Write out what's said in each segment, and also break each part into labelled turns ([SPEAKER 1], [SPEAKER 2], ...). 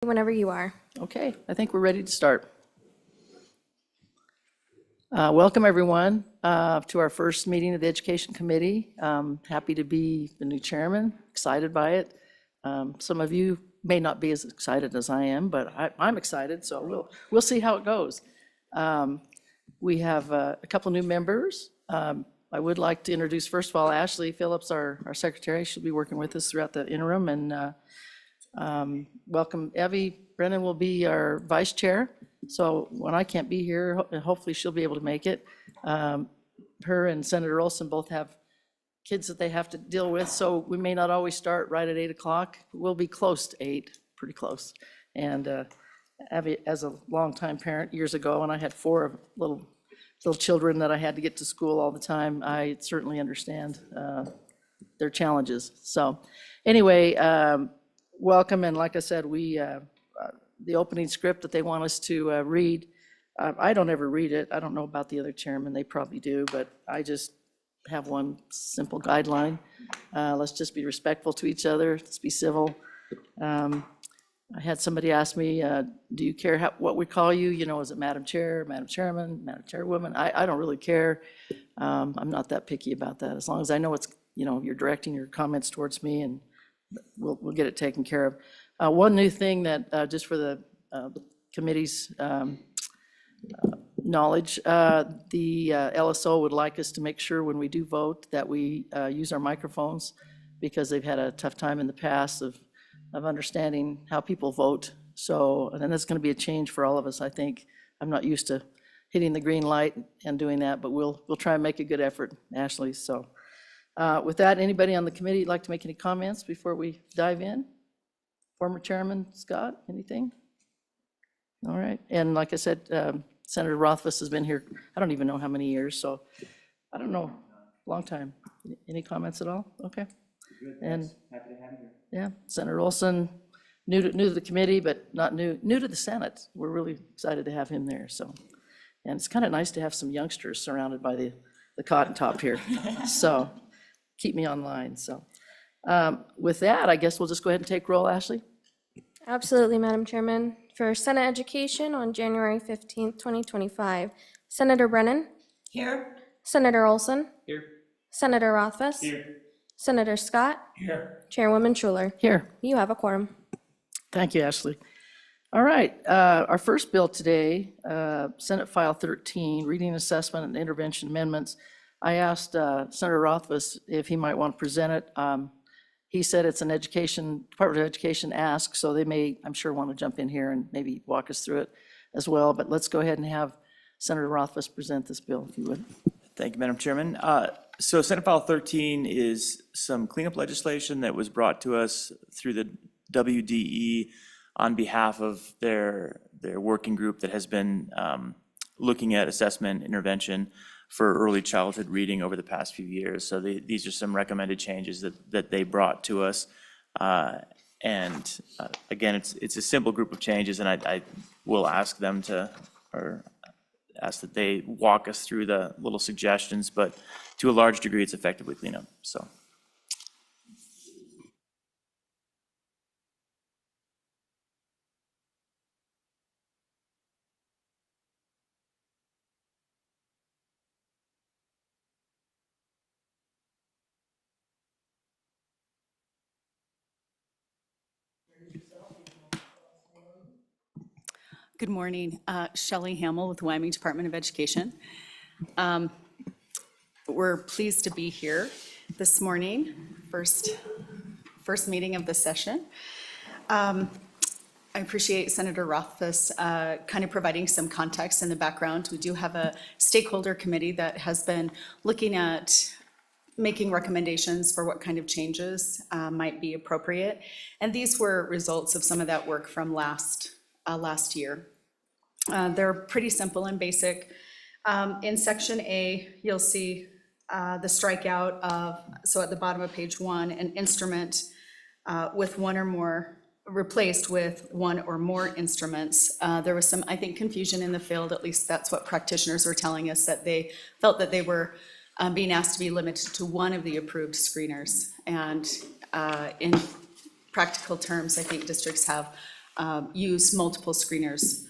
[SPEAKER 1] Whenever you are.
[SPEAKER 2] Okay, I think we're ready to start. Welcome, everyone, to our first meeting of the Education Committee. Happy to be the new chairman, excited by it. Some of you may not be as excited as I am, but I'm excited, so we'll see how it goes. We have a couple new members. I would like to introduce, first of all, Ashley Phillips, our secretary. She'll be working with us throughout the interim, and welcome Evie. Brennan will be our vice chair, so when I can't be here, hopefully she'll be able to make it. Her and Senator Olson both have kids that they have to deal with, so we may not always start right at 8 o'clock. We'll be close to 8, pretty close. And Evie, as a longtime parent years ago, when I had 4 little children that I had to get to school all the time, I certainly understand their challenges. So anyway, welcome, and like I said, the opening script that they want us to read, I don't ever read it. I don't know about the other chairmen, they probably do, but I just have one simple guideline. Let's just be respectful to each other, let's be civil. I had somebody ask me, do you care what we call you? You know, is it Madam Chair, Madam Chairman, Madam Chairwoman? I don't really care. I'm not that picky about that. As long as I know it's, you know, you're directing your comments towards me, and we'll get it taken care of. One new thing that, just for the committee's knowledge, the LSO would like us to make sure when we do vote that we use our microphones, because they've had a tough time in the past of understanding how people vote. So, and then that's going to be a change for all of us, I think. I'm not used to hitting the green light and doing that, but we'll try and make a good effort, Ashley. So with that, anybody on the committee like to make any comments before we dive in? Former Chairman Scott, anything? All right, and like I said, Senator Rothfuss has been here, I don't even know how many years, so I don't know, long time. Any comments at all? Okay.
[SPEAKER 3] Good,
[SPEAKER 2] And
[SPEAKER 3] happy to have you.
[SPEAKER 2] yeah, Senator Olson, new to the committee, but not new to the Senate. We're really excited to have him there, so. And it's kind of nice to have some youngsters surrounded by the cotton top here, so keep me online, so. With that, I guess we'll just go ahead and take roll, Ashley.
[SPEAKER 1] Absolutely, Madam Chairman. For Senate Education on January 15th, 2025, Senator Brennan,
[SPEAKER 4] Here.
[SPEAKER 1] Senator Olson,
[SPEAKER 3] Here.
[SPEAKER 1] Senator Rothfuss,
[SPEAKER 3] Here.
[SPEAKER 1] Senator Scott,
[SPEAKER 3] Here.
[SPEAKER 1] Chairwoman Schuler.
[SPEAKER 2] Here.
[SPEAKER 1] You have a quorum.
[SPEAKER 2] Thank you, Ashley. All right, our first bill today, Senate File 13, Reading Assessment and Intervention Amendments. I asked Senator Rothfuss if he might want to present it. He said it's an Department of Education ask, so they may, I'm sure, want to jump in here and maybe walk us through it as well. But let's go ahead and have Senator Rothfuss present this bill, if you would.
[SPEAKER 3] Thank you, Madam Chairman. So Senate File 13 is some cleanup legislation that was brought to us through the WDE on behalf of their working group that has been looking at assessment intervention for early childhood reading over the past few years. So these are some recommended changes that they brought to us. And again, it's a simple group of changes, and I will ask them to, or ask that they walk us through the little suggestions, but to a large degree, it's effectively cleanup, so.
[SPEAKER 4] Good morning. Shelley Hamill with Wyoming Department of Education. We're pleased to be here this morning, first meeting of the session. I appreciate Senator Rothfuss kind of providing some context in the background. We do have a stakeholder committee that has been looking at making recommendations for what kind of changes might be appropriate. And these were results of some of that work from last year. They're pretty simple and basic. In Section A, you'll see the strikeout of, so at the bottom of page 1, an instrument with one or more, replaced with one or more instruments. There was some, I think, confusion in the field, at least that's what practitioners were telling us, that they felt that they were being asked to be limited to one of the approved screeners. And in practical terms, I think districts have use multiple screeners.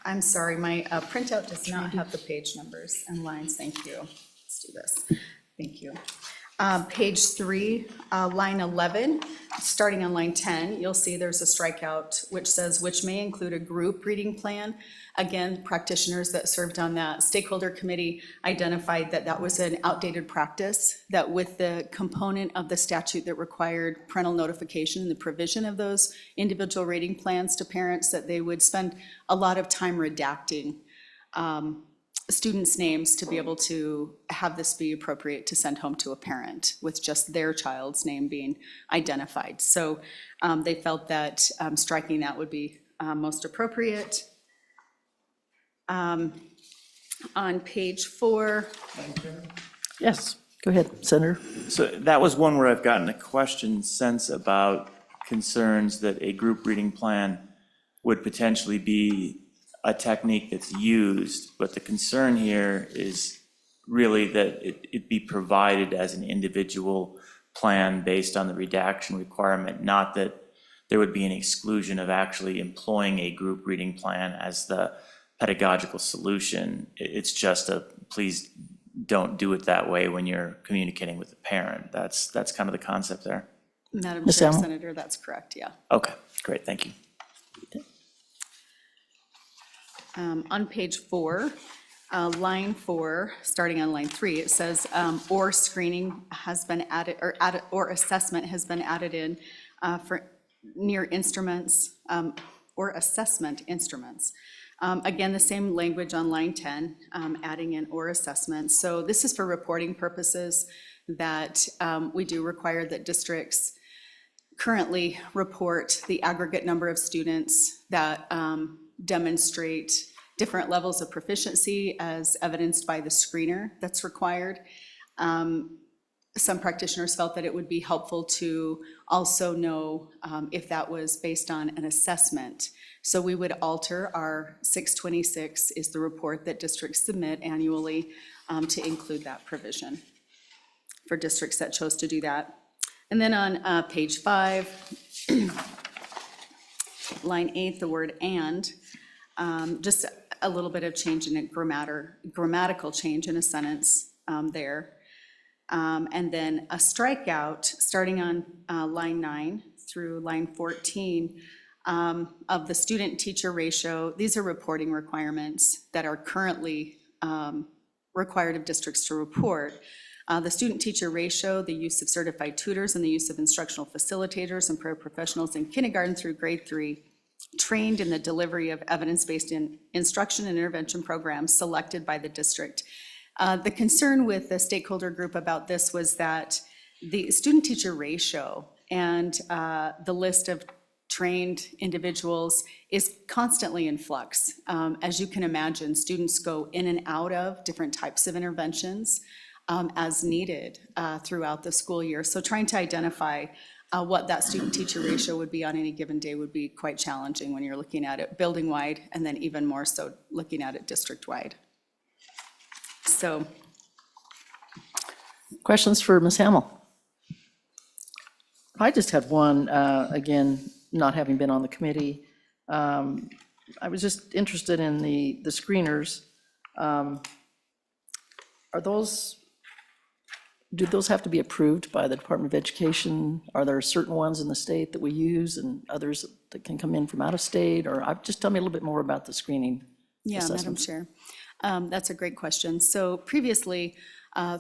[SPEAKER 4] I'm sorry, my printout does not have the page numbers and lines. Thank you. Let's do this. Thank you. Page 3, line 11, starting on line 10, you'll see there's a strikeout which says, which may include a group reading plan. Again, practitioners that served on that stakeholder committee identified that that was an outdated practice, that with the component of the statute that required parental notification and the provision of those individual reading plans to parents, that they would spend a lot of time redacting students' names to be able to have this be appropriate to send home to a parent with just their child's name being identified. So they felt that striking that would be most appropriate. On page 4.
[SPEAKER 2] Yes, go ahead, Senator.
[SPEAKER 3] So that was one where I've gotten a question since about concerns that a group reading plan would potentially be a technique that's used, but the concern here is really that it be provided as an individual plan based on the redaction requirement, not that there would be an exclusion of actually employing a group reading plan as the pedagogical solution. It's just a, please don't do it that way when you're communicating with the parent. That's kind of the concept there.
[SPEAKER 4] Madam
[SPEAKER 2] Ms.
[SPEAKER 4] Chair,
[SPEAKER 2] Allen?
[SPEAKER 4] Senator, that's correct, yeah.
[SPEAKER 3] Okay, great, thank you.
[SPEAKER 4] On page 4, line 4, starting on line 3, it says, or screening has been added, or assessment has been added in for near instruments, or assessment instruments. Again, the same language on line 10, adding in or assessment. So this is for reporting purposes that we do require that districts currently report the aggregate number of students that demonstrate different levels of proficiency as evidenced by the screener that's required. Some practitioners felt that it would be helpful to also know if that was based on an assessment. So we would alter our 626 is the report that districts submit annually to include that provision for districts that chose to do that. And then on page 5, line 8, the word and, just a little bit of change in a grammatical change in a sentence there. And then a strikeout, starting on line 9 through line 14, of the student-teacher ratio. These are reporting requirements that are currently required of districts to report. The student-teacher ratio, the use of certified tutors, and the use of instructional facilitators and paraprofessionals in kindergarten through grade 3, trained in the delivery of evidence-based instruction and intervention programs selected by the district. The concern with the stakeholder group about this was that the student-teacher ratio and the list of trained individuals is constantly in flux. As you can imagine, students go in and out of different types of interventions as needed throughout the school year. So trying to identify what that student-teacher ratio would be on any given day would be quite challenging when you're looking at it building-wide, and then even more so looking at it district-wide. So.
[SPEAKER 2] Questions for Ms. Hamel? I just had one, again, not having been on the committee. I was just interested in the screeners. Are those, do those have to be approved by the Department of Education? Are there certain ones in the state that we use and others that can come in from out of state? Or just tell me a little bit more about the screening
[SPEAKER 4] Yeah, Madam
[SPEAKER 2] assessments.
[SPEAKER 4] Chair. That's a great question. So previously,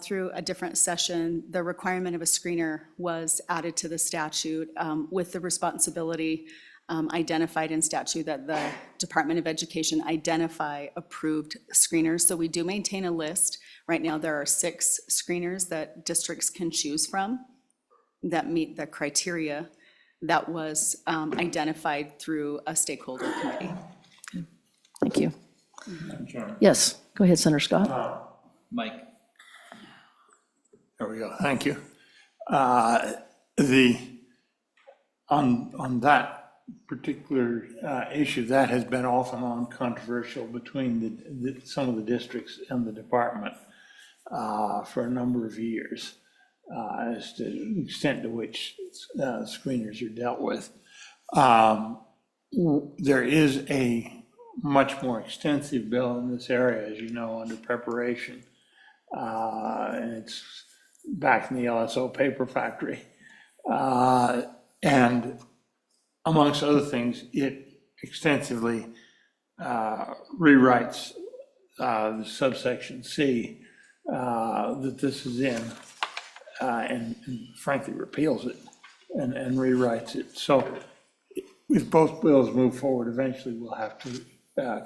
[SPEAKER 4] through a different session, the requirement of a screener was added to the statute with the responsibility identified in statute that the Department of Education identify approved screeners. So we do maintain a list. Right now, there are 6 screeners that districts can choose from that meet the criteria that was identified through a stakeholder committee.
[SPEAKER 2] Thank you. Yes, go ahead, Senator Scott.
[SPEAKER 5] Mike.
[SPEAKER 6] There we go, thank you. On that particular issue, that has been off and on controversial between some of the districts and the department for a number of years. as to the extent to which screeners are dealt with. There is a much more extensive bill in this area, as you know, under preparation. And it's back in the LSO paper factory. And amongst other things, it extensively rewrites the subsection C that this is in, and frankly repeals it and rewrites it. So if both bills move forward, eventually we'll have to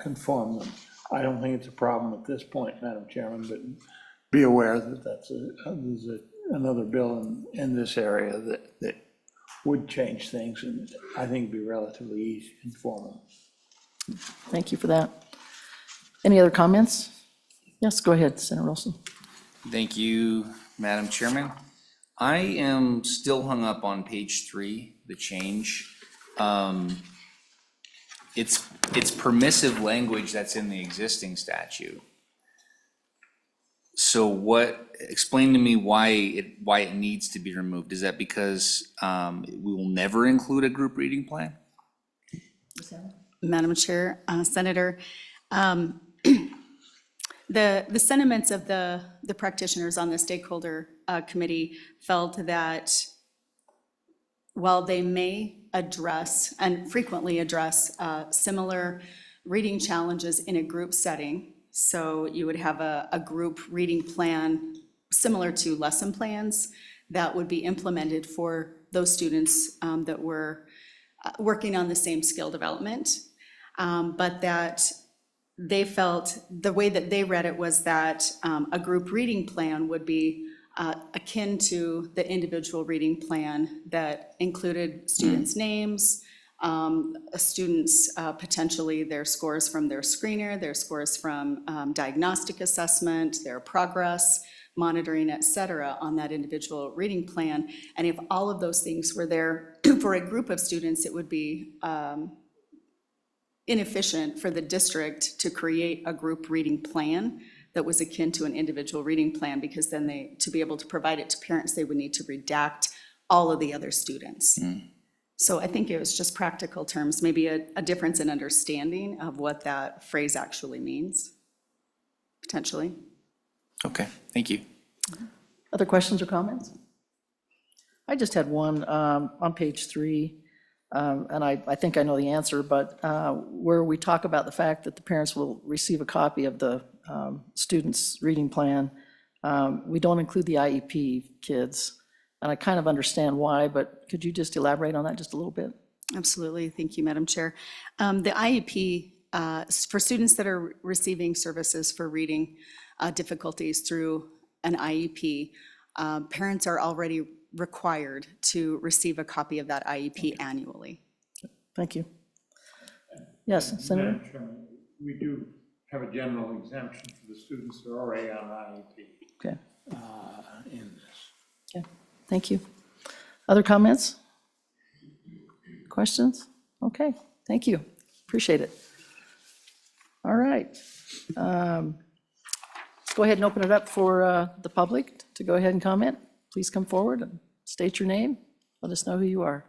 [SPEAKER 6] conform them. I don't think it's a problem at this point, Madam Chairman, but be aware that there's another bill in this area that would change things, and I think it'd be relatively easy to conform them.
[SPEAKER 2] Thank you for that. Any other comments? Yes, go ahead, Senator Olson.
[SPEAKER 5] Thank you, Madam Chairman. I am still hung up on page 3, the change. It's permissive language that's in the existing statute. So explain to me why it needs to be removed. Is that because we will never include a group reading plan?
[SPEAKER 4] Madam Chair, Senator, the sentiments of the practitioners on the stakeholder committee felt that while they may address and frequently address similar reading challenges in a group setting, so you would have a group reading plan similar to lesson plans that would be implemented for those students that were working on the same skill development, but that they felt, the way that they read it was that a group reading plan would be akin to the individual reading plan that included students' names, students potentially their scores from their screener, their scores from diagnostic assessment, their progress, monitoring, et cetera, on that individual reading plan. And if all of those things were there for a group of students, it would be inefficient for the district to create a group reading plan that was akin to an individual reading plan, because then to be able to provide it to parents, they would need to redact all of the other students. So I think it was just practical terms, maybe a difference in understanding of what that phrase actually means, potentially.
[SPEAKER 5] Okay, thank you.
[SPEAKER 2] Other questions or comments? I just had one on page 3, and I think I know the answer, but where we talk about the fact that the parents will receive a copy of the student's reading plan, we don't include the IEP kids. And I kind of understand why, but could you just elaborate on that just a little bit?
[SPEAKER 4] Absolutely. Thank you, Madam Chair. The IEP, for students that are receiving services for reading difficulties through an IEP, parents are already required to receive a copy of that IEP annually.
[SPEAKER 2] Thank you. Yes, Senator?
[SPEAKER 6] Madam Chairman, we do have a general exemption for the students that are already on IEP
[SPEAKER 2] Okay,
[SPEAKER 6] in this.
[SPEAKER 2] okay, thank you. Other comments? Questions? Okay, thank you. Appreciate it. All right. Let's go ahead and open it up for the public to go ahead and comment. Please come forward and state your name. Let us know who you are.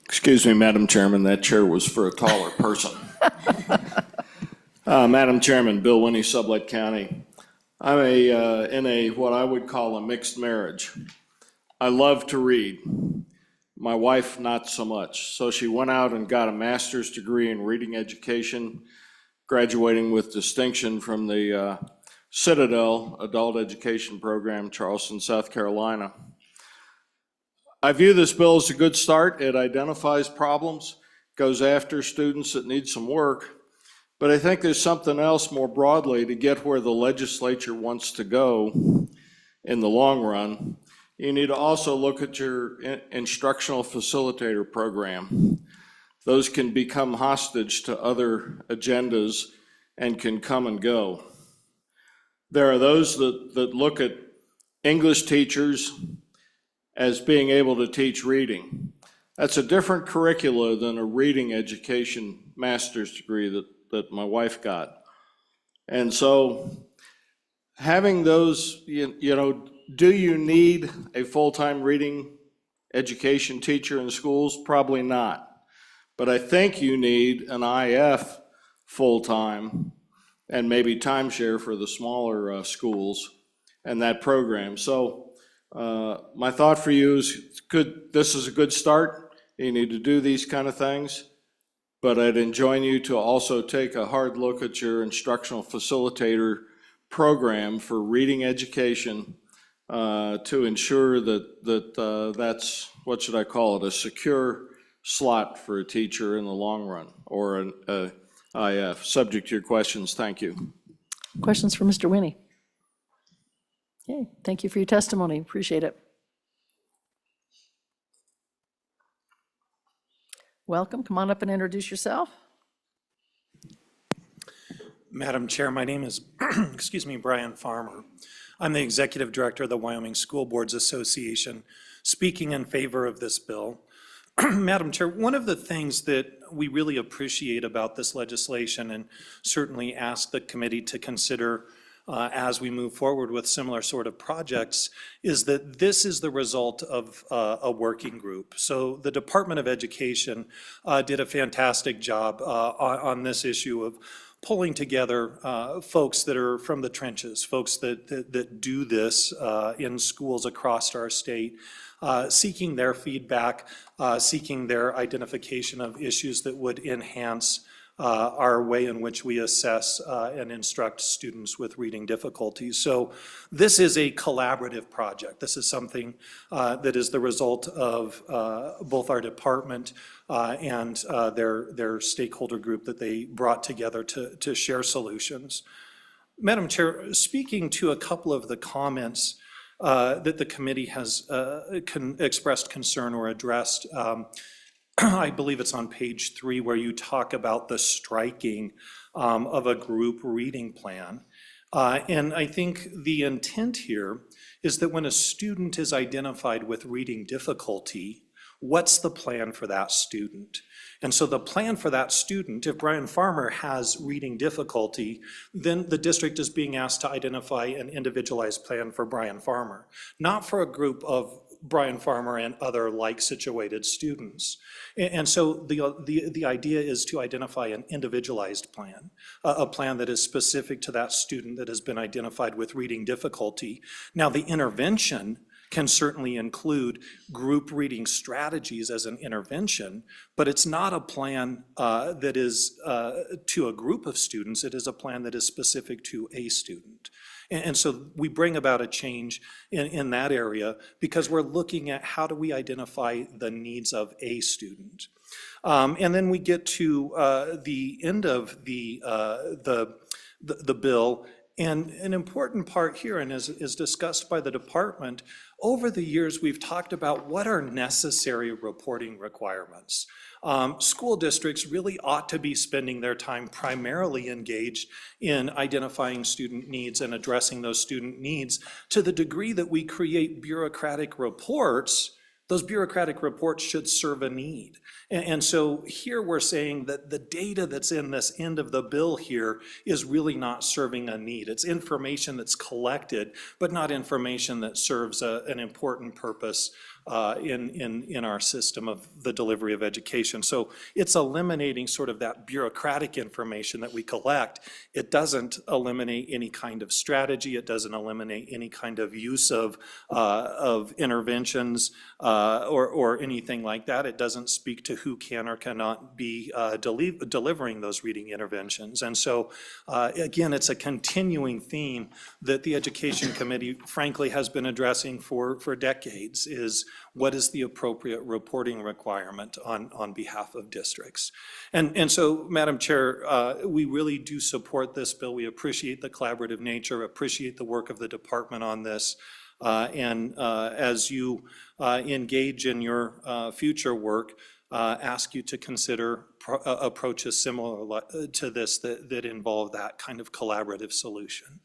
[SPEAKER 7] Excuse me, Madam Chairman, that chair was for a taller person. Madam Chairman, Bill Winnie, Sublette County. I'm in what I would call a mixed marriage. I love to read. My wife, not so much. So she went out and got a master's degree in reading education, graduating with distinction from the Citadel Adult Education Program, Charleston, South Carolina. I view this bill as a good start. It identifies problems, goes after students that need some work, but I think there's something else more broadly to get where the legislature wants to go in the long run. You need to also look at your instructional facilitator program. Those can become hostage to other agendas and can come and go. There are those that look at English teachers as being able to teach reading. That's a different curricula than a reading education master's degree that my wife got. And so having those, you know, do you need a full-time reading education teacher in schools? Probably not. But I think you need an IF full-time and maybe timeshare for the smaller schools and that program. So my thought for you is this is a good start. You need to do these kind of things. But I'd enjoin you to also take a hard look at your instructional facilitator program for reading education to ensure that that's, what should I call it, a secure slot for a teacher in the long run, or an IF. Subject to your questions. Thank you.
[SPEAKER 2] Questions for Mr. Winnie? Okay, thank you for your testimony. Appreciate it. Welcome. Come on up and introduce yourself.
[SPEAKER 8] Madam Chair, my name is, excuse me, Brian Farmer. I'm the Executive Director of the Wyoming School Boards Association, speaking in favor of this bill. Madam Chair, one of the things that we really appreciate about this legislation, and certainly ask the committee to consider as we move forward with similar sort of projects, is that this is the result of a working group. So the Department of Education did a fantastic job on this issue of pulling together folks that are from the trenches, folks that do this in schools across our state, seeking their feedback, seeking their identification of issues that would enhance our way in which we assess and instruct students with reading difficulties. So this is a collaborative project. This is something that is the result of both our department and their stakeholder group that they brought together to share solutions. Madam Chair, speaking to a couple of the comments that the committee has expressed concern or addressed, I believe it's on page 3 where you talk about the striking of a group reading plan. And I think the intent here is that when a student is identified with reading difficulty, what's the plan for that student? And so the plan for that student, if Brian Farmer has reading difficulty, then the district is being asked to identify an individualized plan for Brian Farmer, not for a group of Brian Farmer and other like situated students. And so the idea is to identify an individualized plan, a plan that is specific to that student that has been identified with reading difficulty. Now, the intervention can certainly include group reading strategies as an intervention, but it's not a plan that is to a group of students. It is a plan that is specific to a student. And so we bring about a change in that area because we're looking at how do we identify the needs of a student. And then we get to the end of the bill. And an important part here, and is discussed by the department, over the years we've talked about what are necessary reporting requirements. School districts really ought to be spending their time primarily engaged in identifying student needs and addressing those student needs. To the degree that we create bureaucratic reports, those bureaucratic reports should serve a need. And so here we're saying that the data that's in this end of the bill here is really not serving a need. It's information that's collected, but not information that serves an important purpose in our system of the delivery of education. So it's eliminating sort of that bureaucratic information that we collect. It doesn't eliminate any kind of strategy. It doesn't eliminate any kind of use of interventions or anything like that. It doesn't speak to who can or cannot be delivering those reading interventions. And so again, it's a continuing theme that the Education Committee frankly has been addressing for decades, is what is the appropriate reporting requirement on behalf of districts. And so, Madam Chair, we really do support this bill. We appreciate the collaborative nature, appreciate the work of the department on this. And as you engage in your future work, ask you to consider approaches similar to this that involve that kind of collaborative solution.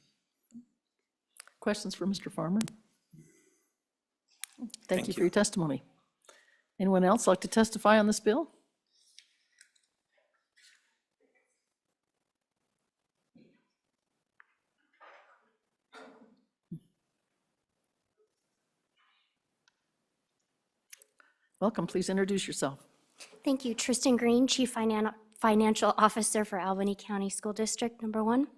[SPEAKER 2] Questions for Mr. Farmer? Thank you for your testimony. Anyone else like to testify on this bill? Welcome, please introduce yourself.
[SPEAKER 9] Thank you. Tristan Green, Chief Financial Officer for Albany County School District Number 1.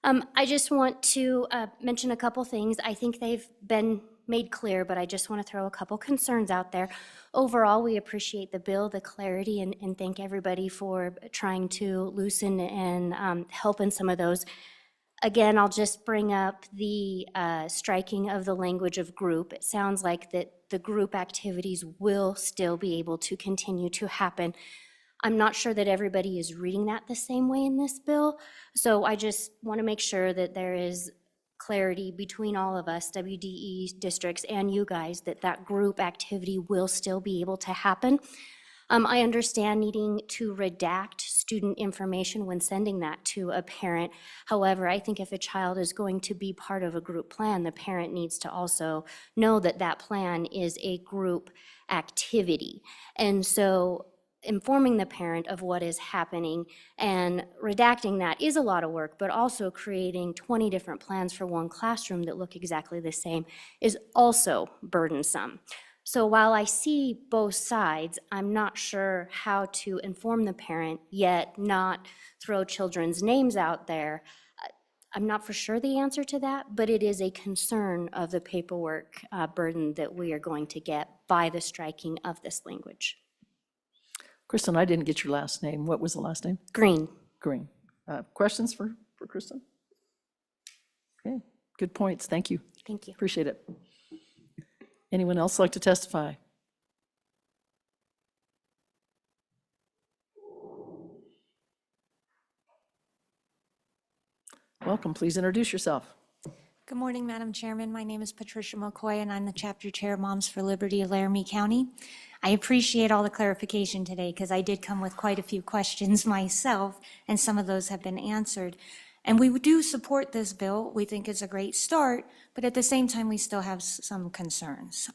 [SPEAKER 9] I just want to mention a couple things. I think they've been made clear, but I just want to throw a couple concerns out there. Overall, we appreciate the bill, the clarity, and thank everybody for trying to loosen and help in some of those. Again, I'll just bring up the striking of the language of group. It sounds like that the group activities will still be able to continue to happen. I'm not sure that everybody is reading that the same way in this bill, so I just want to make sure that there is clarity between all of us, WDE districts and you guys, that that group activity will still be able to happen. I understand needing to redact student information when sending that to a parent. However, I think if a child is going to be part of a group plan, the parent needs to also know that that plan is a group activity. And so informing the parent of what is happening and redacting that is a lot of work, but also creating 20 different plans for one classroom that look exactly the same is also burdensome. So while I see both sides, I'm not sure how to inform the parent, yet not throw children's names out there. I'm not for sure the answer to that, but it is a concern of the paperwork burden that we are going to get by the striking of this language.
[SPEAKER 2] Kristen, I didn't get your last name. What was the last name?
[SPEAKER 9] Green.
[SPEAKER 2] Green. Questions for Kristen? Okay, good points. Thank you.
[SPEAKER 9] Thank you.
[SPEAKER 2] Appreciate it. Anyone else like to testify? Welcome, please introduce yourself.
[SPEAKER 10] Good morning, Madam Chairman. My name is Patricia McCoy, and I'm the Chapter Chair of Moms for Liberty of Laramie County. I appreciate all the clarification today because I did come with quite a few questions myself, and some of those have been answered. And we do support this bill. We think it's a great start, but at the same time, we still have some concerns.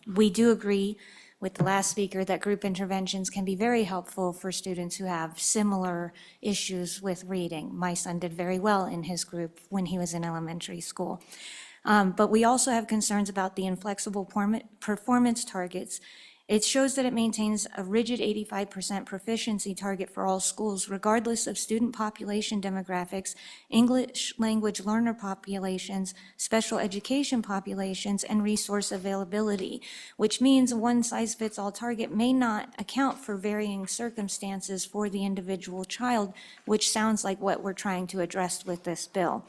[SPEAKER 10] We do agree with the last speaker that group interventions can be very helpful for students who have similar issues with reading. My son did very well in his group when he was in elementary school. But we also have concerns about the inflexible performance targets. It shows that it maintains a rigid 85% proficiency target for all schools, regardless of student population demographics, English language learner populations, special education populations, and resource availability, which means a one-size-fits-all target may not account for varying circumstances for the individual child, which sounds like what we're trying to address with this bill.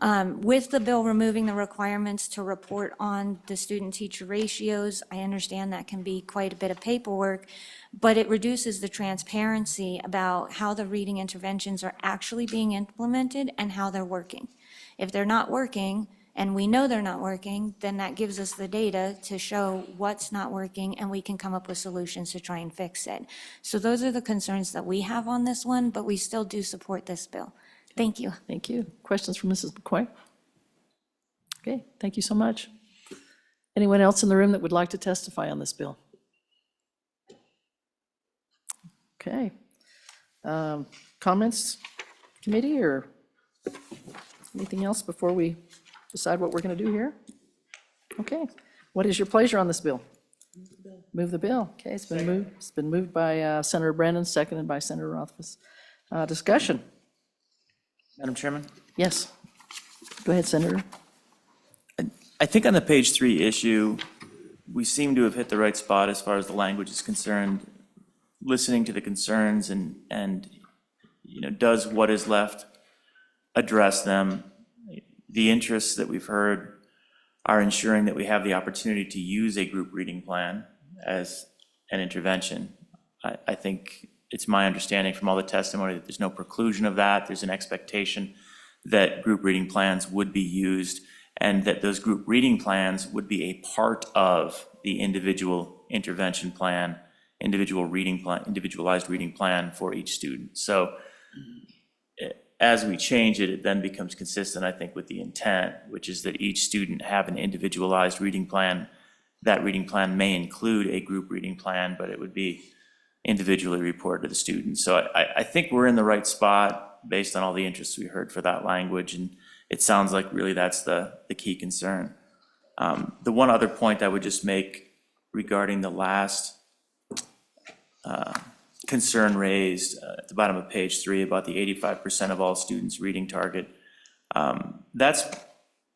[SPEAKER 10] With the bill removing the requirements to report on the student-teacher ratios, I understand that can be quite a bit of paperwork, but it reduces the transparency about how the reading interventions are actually being implemented and how they're working. If they're not working, and we know they're not working, then that gives us the data to show what's not working, and we can come up with solutions to try and fix it. So those are the concerns that we have on this one, but we still do support this bill. Thank you.
[SPEAKER 2] Thank you. Questions for Mrs. McCoy? Okay, thank you so much. Anyone else in the room that would like to testify on this bill? Okay. Comments, committee, or anything else before we decide what we're going to do here? Okay. What is your pleasure on this bill? Move the bill. Okay, it's been moved. It's been moved by Senator Brennan, seconded by Senator Rothfuss. Discussion.
[SPEAKER 3] Madam Chairman?
[SPEAKER 2] Yes. Go ahead, Senator.
[SPEAKER 3] I think on the page 3 issue, we seem to have hit the right spot as far as the language is concerned, listening to the concerns and you know, does what is left address them? The interests that we've heard are ensuring that we have the opportunity to use a group reading plan as an intervention. I think it's my understanding from all the testimony that there's no preclusion of that. There's an expectation that group reading plans would be used and that those group reading plans would be a part of the individual intervention plan, individualized reading plan for each student. So as we change it, it then becomes consistent, I think, with the intent, which is that each student have an individualized reading plan that reading plan may include a group reading plan, but it would be individually reported to the students. So I think we're in the right spot based on all the interest we heard for that language, and it sounds like really that's the key concern. The one other point I would just make regarding the last concern raised at the bottom of page 3 about the 85% of all students reading target. That's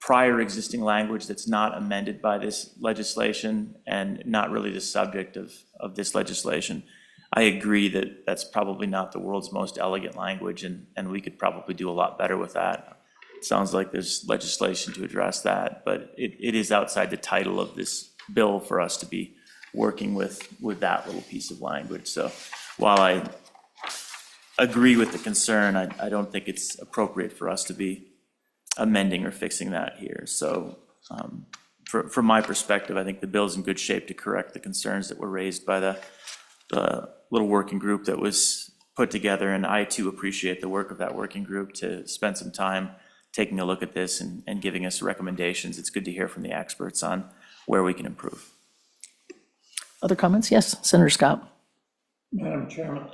[SPEAKER 3] prior existing language that's not amended by this legislation and not really the subject of this legislation. I agree that that's probably not the world's most elegant language, and we could probably do a lot better with that. It sounds like there's legislation to address that, but it is outside the title of this bill for us to be working with that little piece of language. So while I agree with the concern, I don't think it's appropriate for us to be amending or fixing that here. So from my perspective, I think the bill's in good shape to correct the concerns that were raised by the little working group that was put together, and I too appreciate the work of that working group to spend some time taking a look at this and giving us recommendations. It's good to hear from the experts on where we can improve.
[SPEAKER 2] Other comments? Yes, Senator Scott.
[SPEAKER 6] Madam Chairman,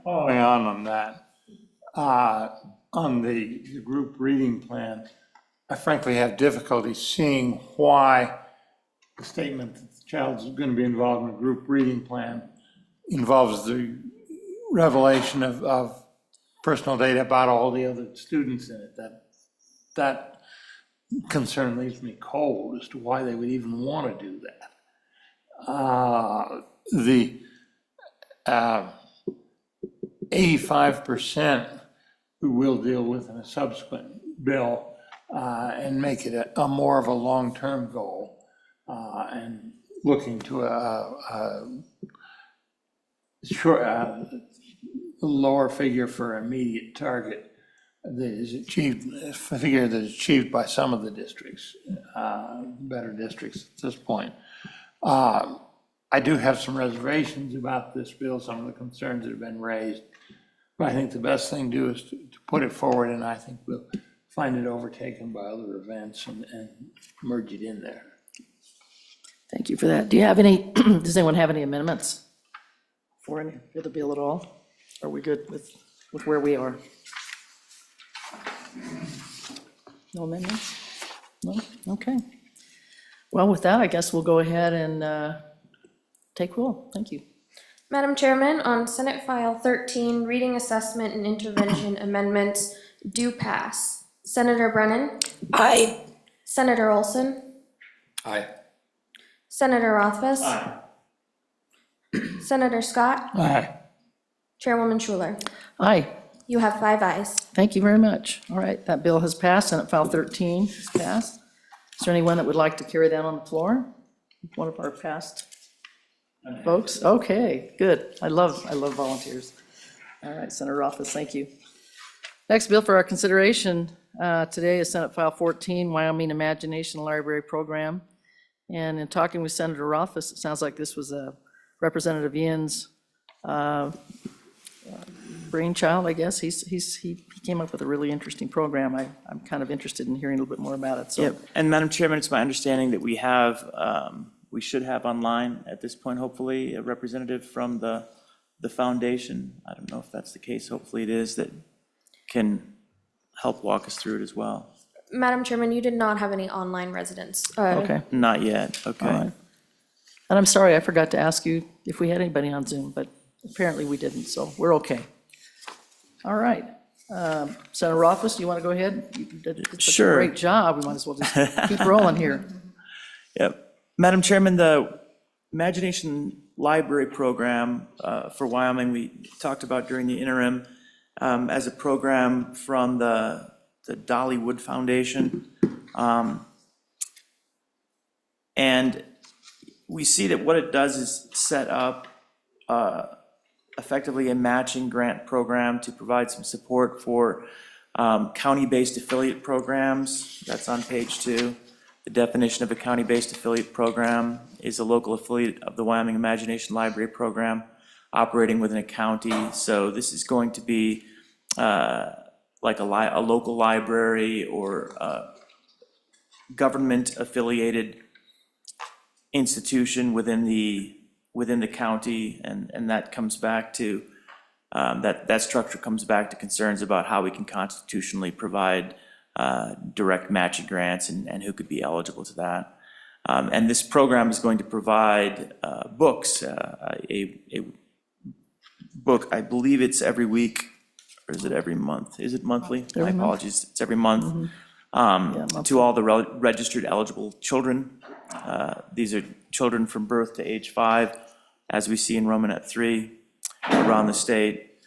[SPEAKER 6] following on that, on the group reading plan, I frankly have difficulty seeing why the statement that the child is going to be involved in a group reading plan involves the revelation of personal data about all the other students in it. That concern leaves me cold as to why they would even want to do that. The 85% we will deal with in a subsequent bill and make it a more of a long-term goal and looking to a lower figure for immediate target that is achieved, a figure that is achieved by some of the districts, better districts at this point. I do have some reservations about this bill, some of the concerns that have been raised, but I think the best thing to do is to put it forward, and I think we'll find it overtaken by other events and merge it in there.
[SPEAKER 2] Thank you for that. Do you have any, does anyone have any amendments for the bill at all? Are we good with where we are? No amendments? No? Okay. Well, with that, I guess we'll go ahead and take roll. Thank you.
[SPEAKER 1] Madam Chairman, on Senate File 13, reading assessment and intervention amendments do pass. Senator Brennan?
[SPEAKER 11] Aye.
[SPEAKER 1] Senator Olson?
[SPEAKER 5] Aye.
[SPEAKER 1] Senator Rothfuss? Aye. Senator Scott?
[SPEAKER 6] Aye.
[SPEAKER 1] Chairwoman Schuler?
[SPEAKER 2] Aye.
[SPEAKER 1] You have 5 ayes.
[SPEAKER 2] Thank you very much. All right, that bill has passed. Senate File 13 has passed. Is there anyone that would like to carry that on the floor? One of our past folks? Okay, good. I love volunteers. All right, Senator Rothfuss, thank you. Next bill for our consideration today is Senate File 14, Wyoming Imagination Library Program. And in talking with Senator Rothfuss, it sounds like this was Representative Yin's brainchild, I guess. He came up with a really interesting program. I'm kind of interested in hearing a little bit more about it. So.
[SPEAKER 3] Yep. And Madam Chairman, it's my understanding that we have, we should have online at this point, hopefully, a representative from the foundation. I don't know if that's the case. Hopefully it is, that can help walk us through it as well.
[SPEAKER 1] Madam Chairman, you did not have any online residents.
[SPEAKER 2] Okay,
[SPEAKER 3] Not yet,
[SPEAKER 2] all
[SPEAKER 3] okay.
[SPEAKER 2] right. And I'm sorry, I forgot to ask you if we had anybody on Zoom, but apparently we didn't, so we're okay. All right. Senator Rothfuss, do you want to go ahead? You did such a
[SPEAKER 3] Sure.
[SPEAKER 2] great job. We might as well just keep rolling here.
[SPEAKER 3] Yep. Madam Chairman, the Imagination Library Program for Wyoming, we talked about during the interim as a program from the Dollywood Foundation. And we see that what it does is set up effectively a matching grant program to provide some support for county-based affiliate programs. That's on page 2. The definition of a county-based affiliate program is a local affiliate of the Wyoming Imagination Library Program operating within a county. So this is going to be like a local library or government-affiliated institution within the county, and that comes back to, that structure comes back to concerns about how we can constitutionally provide direct matching grants and who could be eligible to that. And this program is going to provide books, a book, I believe it's every week, or is it every month? Is it monthly? My apologies, it's every month. To all the registered eligible children. These are children from birth to age 5, as we see in Romanet 3 around the state,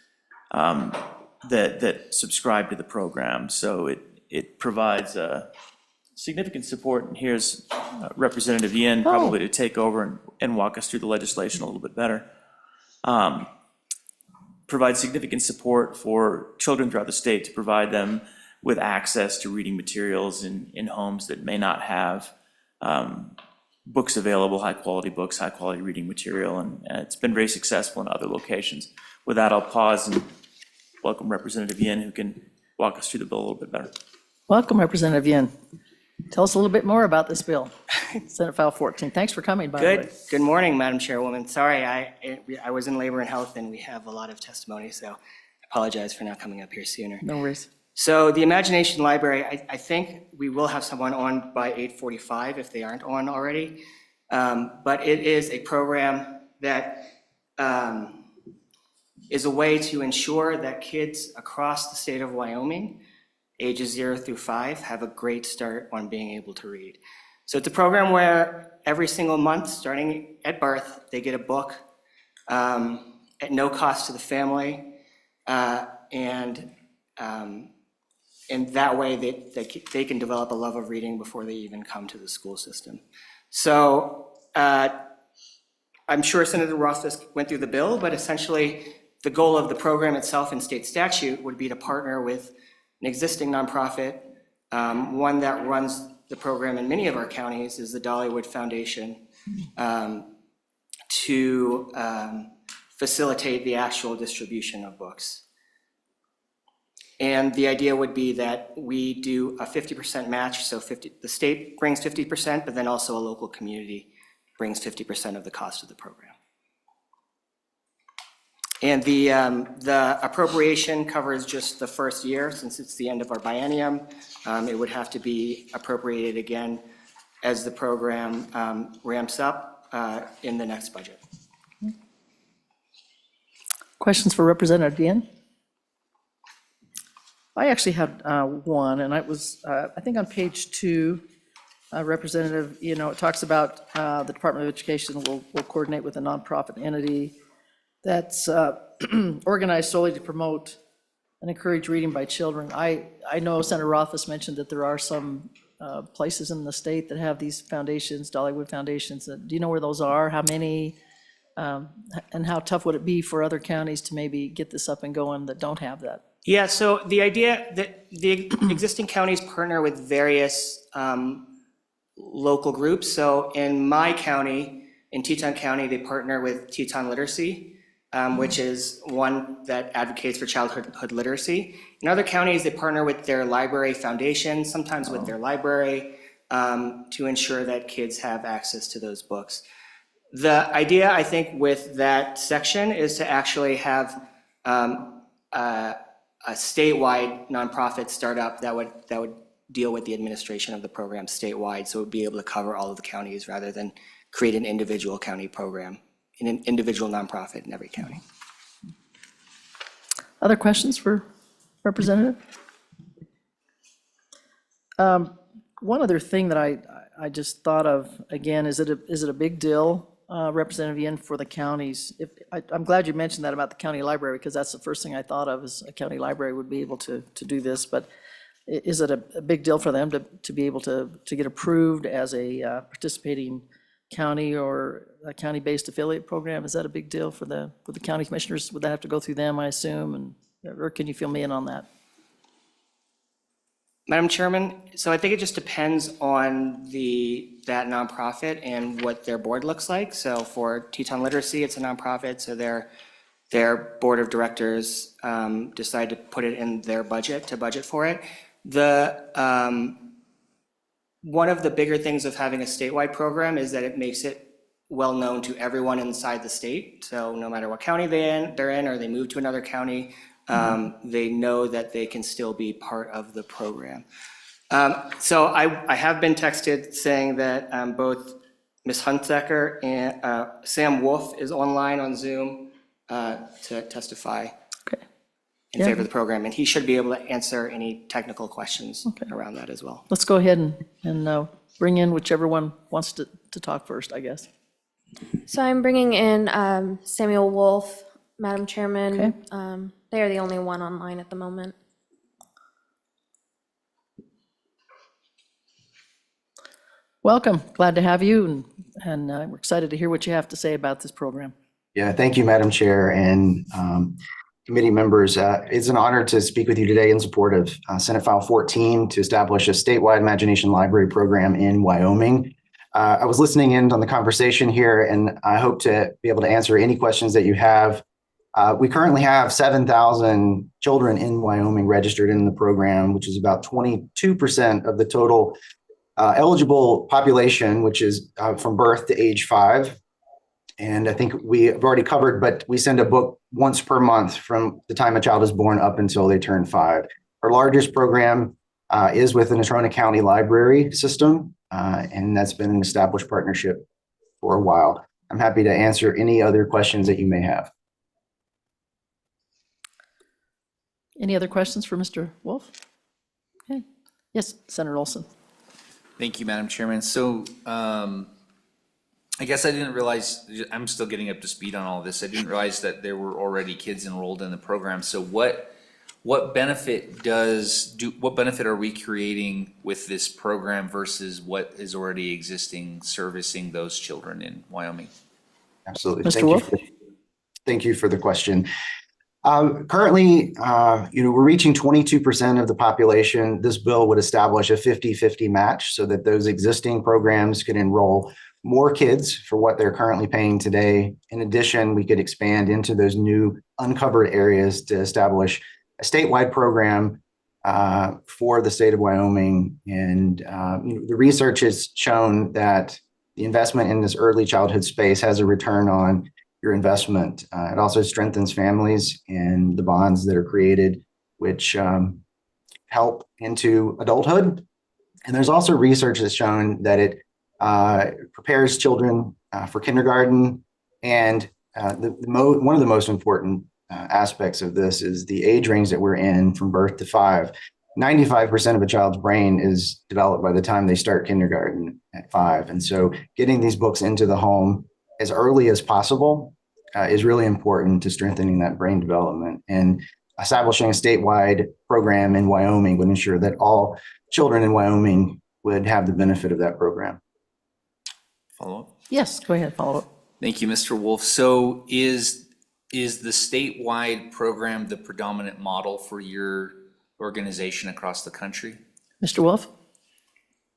[SPEAKER 3] that subscribe to the program. So it provides significant support, and here's Representative Yin probably to take over and walk us through the legislation a little bit better. Provide significant support for children throughout the state to provide them with access to reading materials in homes that may not have books available, high-quality books, high-quality reading material, and it's been very successful in other locations. With that, I'll pause and welcome Representative Yin, who can walk us through the bill a little bit better.
[SPEAKER 2] Welcome, Representative Yin. Tell us a little bit more about this bill, Senate File 14. Thanks for coming, by the way.
[SPEAKER 11] Good morning, Madam Chairwoman. Sorry, I was in labor and health, and we have a lot of testimony, so I apologize for not coming up here sooner.
[SPEAKER 2] No worries.
[SPEAKER 11] So the Imagination Library, I think we will have someone on by 8:45 if they aren't on already. But it is a program that is a way to ensure that kids across the state of Wyoming, ages 0 through 5, have a great start on being able to read. So it's a program where every single month, starting at birth, they get a book at no cost to the family. And that way they can develop a love of reading before they even come to the school system. So I'm sure Senator Rothfuss went through the bill, but essentially the goal of the program itself in state statute would be to partner with an existing nonprofit. One that runs the program in many of our counties is the Dollywood Foundation, to facilitate the actual distribution of books. And the idea would be that we do a 50% match, so the state brings 50%, but then also a local community brings 50% of the cost of the program. And the appropriation covers just the first year, since it's the end of our biennium. It would have to be appropriated again as the program ramps up in the next budget.
[SPEAKER 2] Questions for Representative Yin? I actually had one, and it was, I think on page 2, Representative, it talks about the Department of Education will coordinate with a nonprofit entity that's organized solely to promote and encourage reading by children. I know Senator Rothfuss mentioned that there are some places in the state that have these foundations, Dollywood foundations. Do you know where those are? How many? And how tough would it be for other counties to maybe get this up and going that don't have that?
[SPEAKER 11] Yeah, so the idea that the existing counties partner with various local groups. So in my county, in Teton County, they partner with Teton Literacy, which is one that advocates for childhood literacy. In other counties, they partner with their library foundation, sometimes with their library, to ensure that kids have access to those books. The idea, I think, with that section is to actually have a statewide nonprofit startup that would deal with the administration of the program statewide, so it would be able to cover all of the counties rather than create an individual county program, in an individual nonprofit in every county.
[SPEAKER 2] Other questions for Representative? One other thing that I just thought of, again, is it a big deal, Representative Yin, for the counties? I'm glad you mentioned that about the county library, because that's the first thing I thought of, is a county library would be able to do this. But is it a big deal for them to be able to get approved as a participating county or a county-based affiliate program? Is that a big deal for the county commissioners? Would that have to go through them, I assume? Or can you fill me in on that?
[SPEAKER 11] Madam Chairman, so I think it just depends on that nonprofit and what their board looks like. So for Teton Literacy, it's a nonprofit, so their board of directors decide to put it in their budget, to budget for it. One of the bigger things of having a statewide program is that it makes it well-known to everyone inside the state. So no matter what county they're in, or they move to another county, they know that they can still be part of the program. So I have been texted saying that both Ms. Hunsaker and Sam Wolf is online on Zoom to testify
[SPEAKER 2] Okay.
[SPEAKER 11] in favor of the program, and he should be able to answer any technical questions around that as well.
[SPEAKER 2] Let's go ahead and bring in whichever one wants to talk first, I guess.
[SPEAKER 1] So I'm bringing in Samuel Wolf, Madam Chairman.
[SPEAKER 2] Okay.
[SPEAKER 1] They are the only one online at the moment.
[SPEAKER 2] Welcome, glad to have you, and we're excited to hear what you have to say about this program.
[SPEAKER 12] Yeah, thank you, Madam Chair and committee members. It's an honor to speak with you today in support of Senate File 14 to establish a statewide Imagination Library program in Wyoming. I was listening in on the conversation here, and I hope to be able to answer any questions that you have. We currently have 7,000 children in Wyoming registered in the program, which is about 22% of the total eligible population, which is from birth to age 5. And I think we have already covered, but we send a book once per month from the time a child is born up until they turn 5. Our largest program is with the Natrona County Library System, and that's been an established partnership for a while. I'm happy to answer any other questions that you may have.
[SPEAKER 2] Any other questions for Mr. Wolf? Okay. Yes, Senator Olson.
[SPEAKER 5] Thank you, Madam Chairman. So I guess I didn't realize, I'm still getting up to speed on all of this. I didn't realize that there were already kids enrolled in the program. So what benefit are we creating with this program versus what is already existing servicing those children in Wyoming?
[SPEAKER 12] Absolutely.
[SPEAKER 2] Mr. Wolf?
[SPEAKER 12] Thank you for the question. Currently, we're reaching 22% of the population. This bill would establish a 50-50 match so that those existing programs could enroll more kids for what they're currently paying today. In addition, we could expand into those new uncovered areas to establish a statewide program for the state of Wyoming. And the research has shown that the investment in this early childhood space has a return on your investment. It also strengthens families and the bonds that are created, which help into adulthood. And there's also research that's shown that it prepares children for kindergarten. And one of the most important aspects of this is the age range that we're in from birth to 5. 95% of a child's brain is developed by the time they start kindergarten at 5. And so getting these books into the home as early as possible is really important to strengthening that brain development. And establishing a statewide program in Wyoming would ensure that all children in Wyoming would have the benefit of that program.
[SPEAKER 5] Follow up?
[SPEAKER 2] Yes, go ahead, follow up.
[SPEAKER 5] Thank you, Mr. Wolf. So is the statewide program the predominant model for your organization across the country?
[SPEAKER 2] Mr. Wolf?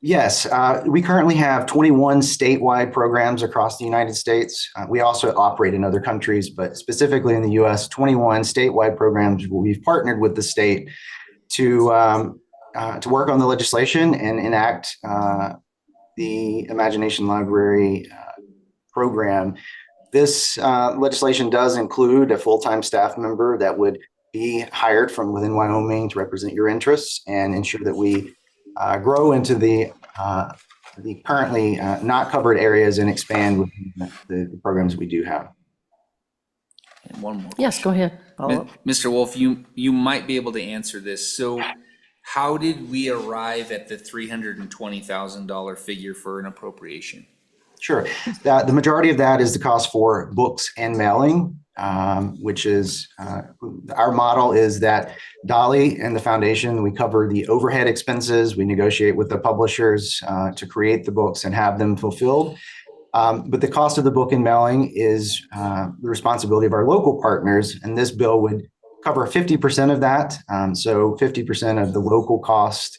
[SPEAKER 12] Yes, we currently have 21 statewide programs across the United States. We also operate in other countries, but specifically in the US, 21 statewide programs where we've partnered with the state to work on the legislation and enact the Imagination Library program. This legislation does include a full-time staff member that would be hired from within Wyoming to represent your interests and ensure that we grow into the currently not covered areas and expand within the programs we do have.
[SPEAKER 5] And one more.
[SPEAKER 2] Yes, go ahead, follow up.
[SPEAKER 5] Mr. Wolf, you might be able to answer this. So how did we arrive at the $320,000 figure for an appropriation?
[SPEAKER 12] Sure. The majority of that is the cost for books and mailing, which is our model is that Dolly and the foundation, we cover the overhead expenses. We negotiate with the publishers to create the books and have them fulfilled. But the cost of the book and mailing is the responsibility of our local partners. And this bill would cover 50% of that. So 50% of the local cost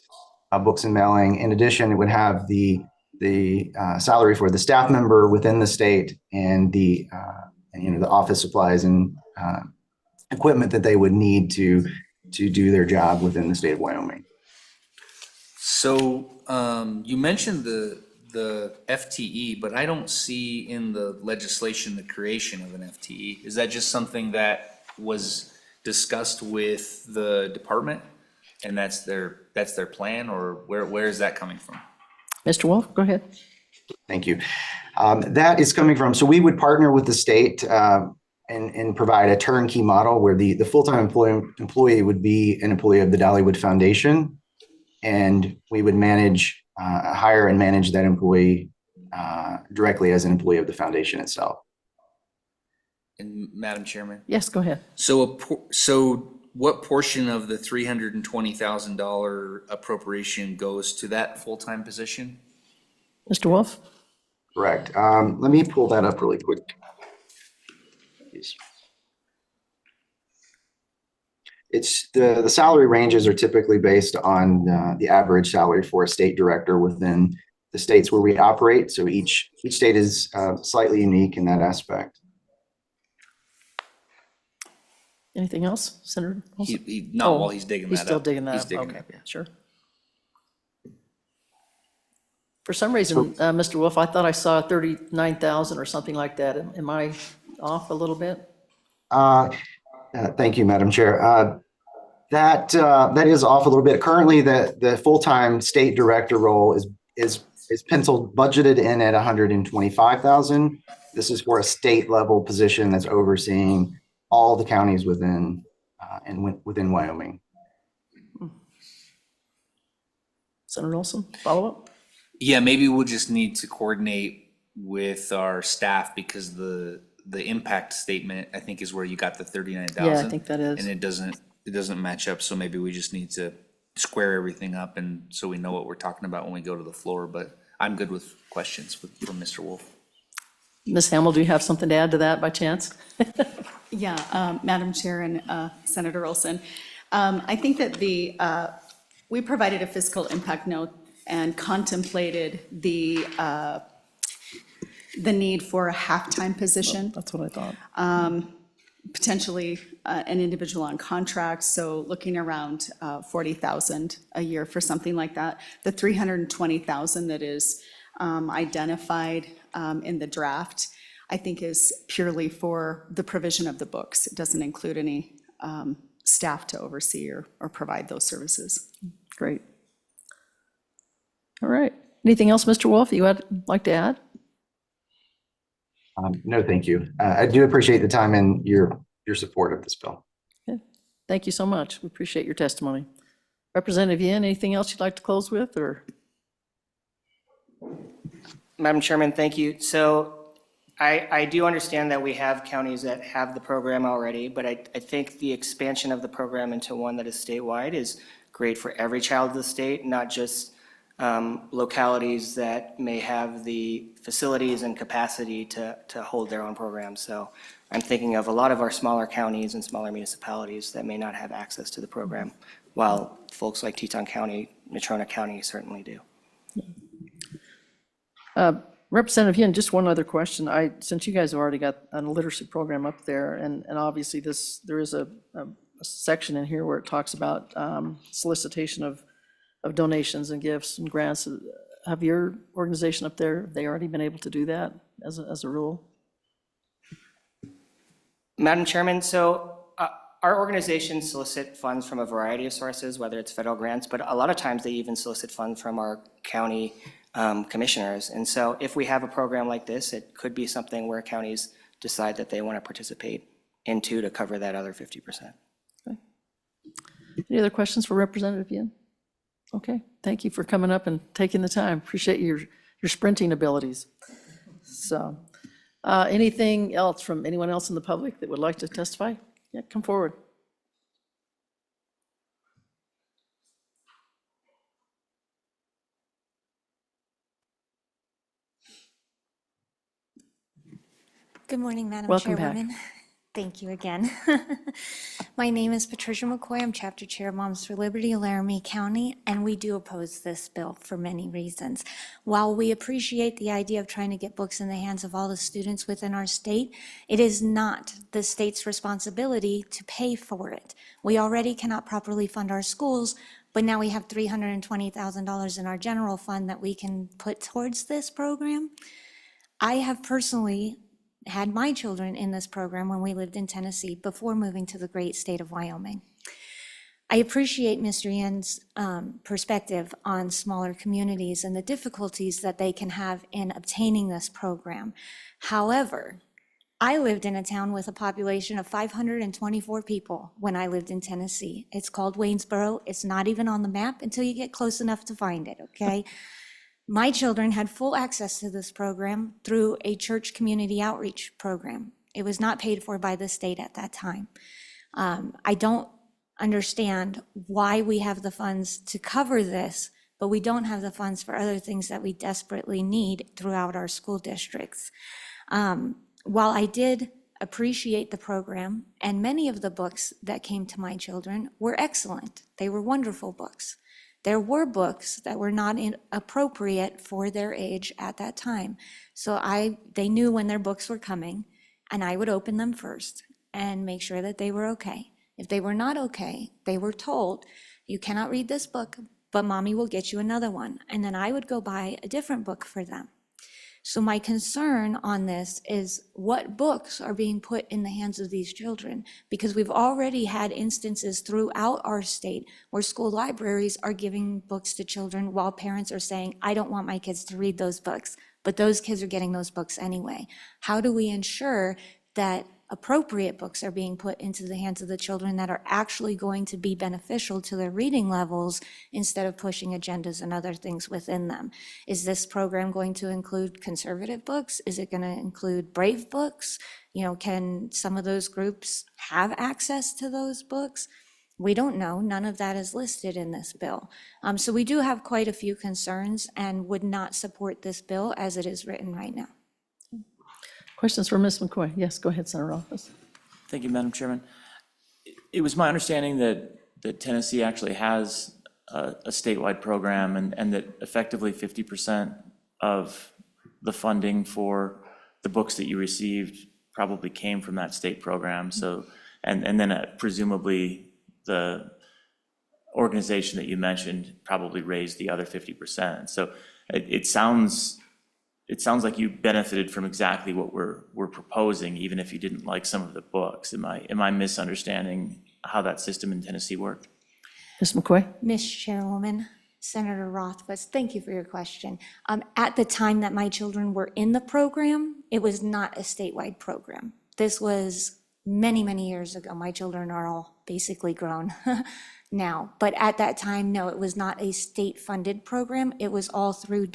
[SPEAKER 12] of books and mailing. In addition, it would have the salary for the staff member within the state and the office supplies and equipment that they would need to do their job within the state of Wyoming.
[SPEAKER 5] So you mentioned the FTE, but I don't see in the legislation the creation of an FTE. Is that just something that was discussed with the department? And that's their plan, or where is that coming from?
[SPEAKER 2] Mr. Wolf, go ahead.
[SPEAKER 12] Thank you. That is coming from, so we would partner with the state and provide a turnkey model where the full-time employee would be an employee of the Dollywood Foundation. And we would hire and manage that employee directly as an employee of the foundation itself.
[SPEAKER 5] And Madam Chairman?
[SPEAKER 2] Yes, go ahead.
[SPEAKER 5] So what portion of the $320,000 appropriation goes to that full-time position?
[SPEAKER 2] Mr. Wolf?
[SPEAKER 12] Correct. Let me pull that up really quick. It's the salary ranges are typically based on the average salary for a state director within the states where we operate. So each state is slightly unique in that aspect.
[SPEAKER 2] Anything else, Senator Olson?
[SPEAKER 5] Not while he's digging that up.
[SPEAKER 2] He's still digging that
[SPEAKER 5] He's
[SPEAKER 2] up,
[SPEAKER 5] digging
[SPEAKER 2] okay,
[SPEAKER 5] up, yeah.
[SPEAKER 2] sure. For some reason, Mr. Wolf, I thought I saw 39,000 or something like that. Am I off a little bit?
[SPEAKER 12] Thank you, Madam Chair. That is off a little bit. Currently, the full-time state director role is penciled budgeted in at 125,000. This is for a state level position that's overseeing all the counties within Wyoming.
[SPEAKER 2] Senator Olson, follow up?
[SPEAKER 5] Yeah, maybe we'll just need to coordinate with our staff because the impact statement, I think, is where you got the 39,000.
[SPEAKER 2] Yeah, I think that is.
[SPEAKER 5] And it doesn't match up, so maybe we just need to square everything up and so we know what we're talking about when we go to the floor, but I'm good with questions from Mr. Wolf.
[SPEAKER 2] Ms. Hamel, do you have something to add to that by chance?
[SPEAKER 4] Yeah, Madam Chair and Senator Olson. I think that we provided a fiscal impact note and contemplated the need for a half-time position,
[SPEAKER 2] That's what I thought.
[SPEAKER 4] potentially an individual on contract, so looking around 40,000 a year for something like that. The 320,000 that is identified in the draft, I think is purely for the provision of the books. It doesn't include any staff to oversee or provide those services.
[SPEAKER 2] Great. All right. Anything else, Mr. Wolf, you would like to add?
[SPEAKER 12] No, thank you. I do appreciate the time and your support of this bill.
[SPEAKER 2] Thank you so much. We appreciate your testimony. Representative Yin, anything else you'd like to close with, or?
[SPEAKER 11] Madam Chairman, thank you. So I do understand that we have counties that have the program already, but I think the expansion of the program into one that is statewide is great for every child of the state, not just localities that may have the facilities and capacity to hold their own programs. So I'm thinking of a lot of our smaller counties and smaller municipalities that may not have access to the program, while folks like Teton County, Natrona County certainly do.
[SPEAKER 2] Representative Yin, just one other question. Since you guys have already got a literacy program up there, and obviously there is a section in here where it talks about solicitation of donations and gifts and grants. Have your organization up there, they already been able to do that as a rule?
[SPEAKER 11] Madam Chairman, so our organizations solicit funds from a variety of sources, whether it's federal grants, but a lot of times they even solicit funds from our county commissioners. And so if we have a program like this, it could be something where counties decide that they want to participate into to cover that other 50%.
[SPEAKER 2] Okay. Any other questions for Representative Yin? Okay, thank you for coming up and taking the time. Appreciate your sprinting abilities. So, anything else from anyone else in the public that would like to testify? Yeah, come forward.
[SPEAKER 10] Good morning, Madam
[SPEAKER 2] Welcome back.
[SPEAKER 10] Chairwoman. Thank you again. My name is Patricia McCoy. I'm Chapter Chair of Moms for Liberty, Laramie County, and we do oppose this bill for many reasons. While we appreciate the idea of trying to get books in the hands of all the students within our state, it is not the state's responsibility to pay for it. We already cannot properly fund our schools, but now we have $320,000 in our general fund that we can put towards this program. I have personally had my children in this program when we lived in Tennessee before moving to the great state of Wyoming. I appreciate Mr. Yan's perspective on smaller communities and the difficulties that they can have in obtaining this program. However, I lived in a town with a population of 524 people when I lived in Tennessee. It's called Waynesboro. It's not even on the map until you get close enough to find it, okay? My children had full access to this program through a church community outreach program. It was not paid for by the state at that time. I don't understand why we have the funds to cover this, but we don't have the funds for other things that we desperately need throughout our school districts. While I did appreciate the program, and many of the books that came to my children were excellent, they were wonderful books. There were books that were not appropriate for their age at that time. So they knew when their books were coming, and I would open them first and make sure that they were okay. If they were not okay, they were told, you cannot read this book, but mommy will get you another one. And then I would go buy a different book for them. So my concern on this is what books are being put in the hands of these children, because we've already had instances throughout our state where school libraries are giving books to children while parents are saying, I don't want my kids to read those books, but those kids are getting those books anyway. How do we ensure that appropriate books are being put into the hands of the children that are actually going to be beneficial to their reading levels instead of pushing agendas and other things within them? Is this program going to include conservative books? Is it going to include brave books? You know, can some of those groups have access to those books? We don't know. None of that is listed in this bill. So we do have quite a few concerns and would not support this bill as it is written right now.
[SPEAKER 2] Questions for Ms. McCoy? Yes, go ahead, Senator Rothfuss.
[SPEAKER 3] Thank you, Madam Chairman. It was my understanding that Tennessee actually has a statewide program and that effectively 50% of the funding for the books that you received probably came from that state program. So, and then presumably the organization that you mentioned probably raised the other 50%. So it sounds like you benefited from exactly what we're proposing, even if you didn't like some of the books. Am I misunderstanding how that system in Tennessee worked?
[SPEAKER 2] Ms. McCoy?
[SPEAKER 10] Ms. Chairwoman, Senator Rothfuss, thank you for your question. At the time that my children were in the program, it was not a statewide program. This was many, many years ago. My children are all basically grown now. But at that time, no, it was not a state-funded program. It was all through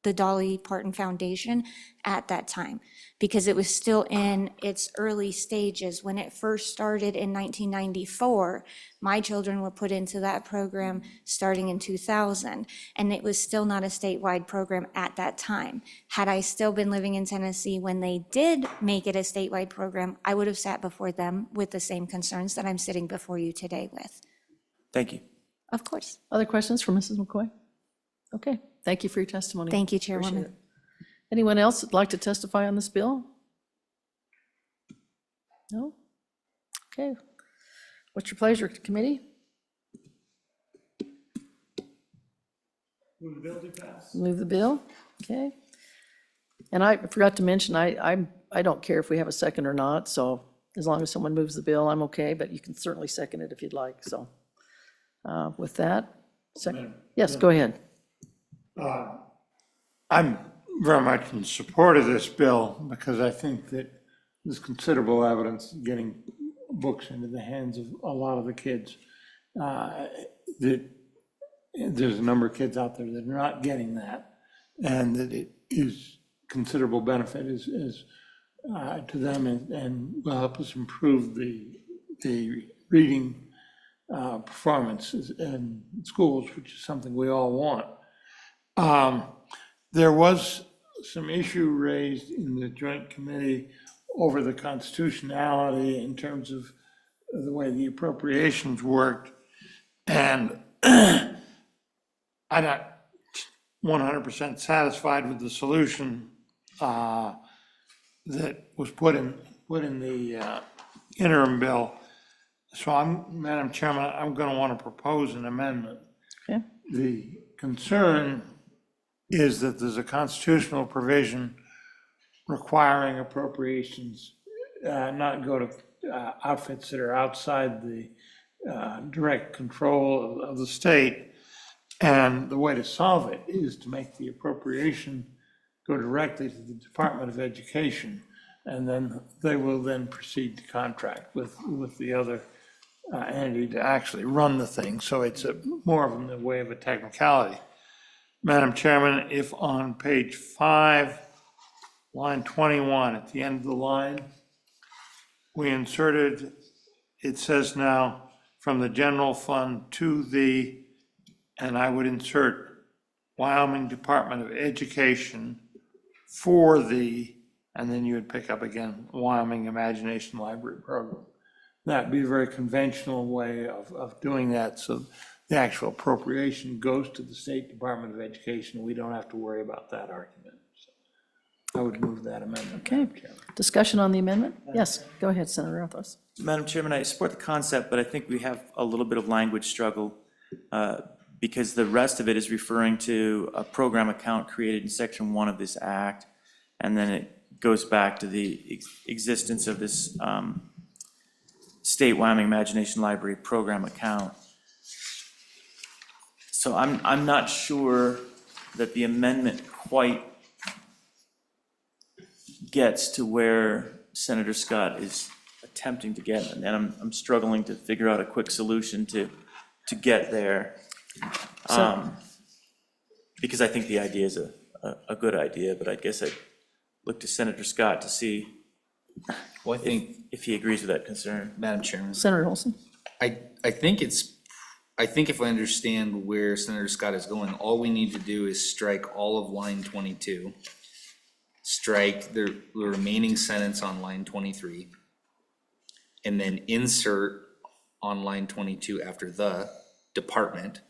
[SPEAKER 10] the Dolly Parton Foundation at that time, because it was still in its early stages. When it first started in 1994, my children were put into that program starting in 2000, and it was still not a statewide program at that time. Had I still been living in Tennessee when they did make it a statewide program, I would have sat before them with the same concerns that I'm sitting before you today with.
[SPEAKER 3] Thank you.
[SPEAKER 10] Of course.
[SPEAKER 2] Other questions for Mrs. McCoy? Okay, thank you for your testimony.
[SPEAKER 10] Thank you,
[SPEAKER 2] Appreciate
[SPEAKER 10] Chairwoman.
[SPEAKER 2] it. Anyone else would like to testify on this bill? No? Okay. What's your pleasure, committee?
[SPEAKER 6] Move the bill to pass.
[SPEAKER 2] Move the bill, okay. And I forgot to mention, I don't care if we have a second or not, so as long as someone moves the bill, I'm okay, but you can certainly second it if you'd like, so. With that, second, yes, go ahead.
[SPEAKER 6] I'm very much in support of this bill because I think that there's considerable evidence getting books into the hands of a lot of the kids. That there's a number of kids out there that are not getting that, and that it is considerable benefit to them and will help us improve the reading performance in schools, which is something we all want. There was some issue raised in the joint committee over the constitutionality in terms of the way the appropriations worked. And I'm not 100% satisfied with the solution that was put in the interim bill. So Madam Chairman, I'm going to want to propose an amendment.
[SPEAKER 2] Okay.
[SPEAKER 6] The concern is that there's a constitutional provision requiring appropriations not go to outfits that are outside the direct control of the state. And the way to solve it is to make the appropriation go directly to the Department of Education. And then they will then proceed to contract with the other entity to actually run the thing. So it's more of in the way of a technicality. Madam Chairman, if on page 5, line 21, at the end of the line, we inserted, it says now, from the general fund to the, and I would insert Wyoming Department of Education for the, and then you would pick up again, Wyoming Imagination Library Program. That'd be a very conventional way of doing that, so the actual appropriation goes to the State Department of Education. We don't have to worry about that argument. So I would move that amendment.
[SPEAKER 2] Okay.
[SPEAKER 6] Madam Chairman.
[SPEAKER 2] Discussion on the amendment? Yes, go ahead, Senator Rothfuss.
[SPEAKER 3] Madam Chairman, I support the concept, but I think we have a little bit of language struggle because the rest of it is referring to a program account created in Section 1 of this act, and then it goes back to the existence of this State Wyoming Imagination Library program account. So I'm not sure that the amendment quite gets to where Senator Scott is attempting to get, and I'm struggling to figure out a quick solution to get there. Because I think the idea is a good idea, but I guess I'd look to Senator Scott to see
[SPEAKER 5] Well, I think,
[SPEAKER 3] if he agrees with that concern.
[SPEAKER 5] Madam Chairman,
[SPEAKER 2] Senator Olson?
[SPEAKER 5] I think if I understand where Senator Scott is going, all we need to do is strike all of line 22, strike the remaining sentence on line 23, and then insert on line 22 after the department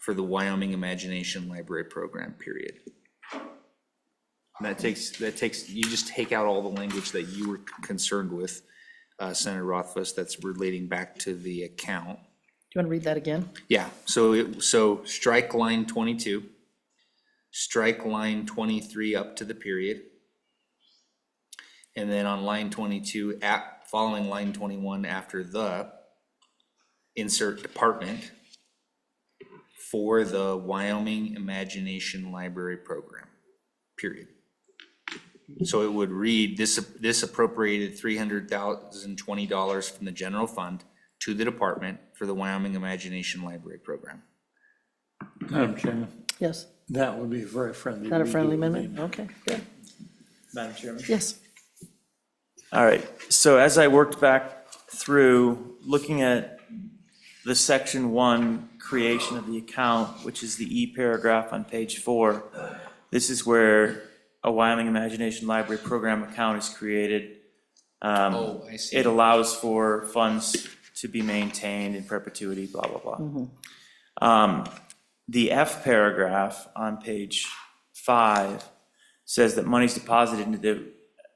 [SPEAKER 5] for the Wyoming Imagination Library Program, period. And that takes, you just take out all the language that you were concerned with, Senator Rothfuss, that's relating back to the account.
[SPEAKER 2] Do you want to read that again?
[SPEAKER 5] Yeah, so strike line 22, strike line 23 up to the period. And then on line 22, following line 21 after the, insert department for the Wyoming Imagination Library Program, period. So it would read, this appropriated $320 from the general fund to the department for the Wyoming Imagination Library Program.
[SPEAKER 6] Madam Chairman,
[SPEAKER 2] Yes.
[SPEAKER 6] that would be very friendly.
[SPEAKER 2] Not a friendly amendment? Okay, good.
[SPEAKER 3] Madam Chairman?
[SPEAKER 2] Yes.
[SPEAKER 3] All right, so as I worked back through, looking at the Section 1 creation of the account, which is the E paragraph on page 4, this is where a Wyoming Imagination Library Program account is created.
[SPEAKER 5] Oh, I see.
[SPEAKER 3] It allows for funds to be maintained in perpetuity, blah, blah, blah. The F paragraph on page 5 says that monies deposited into the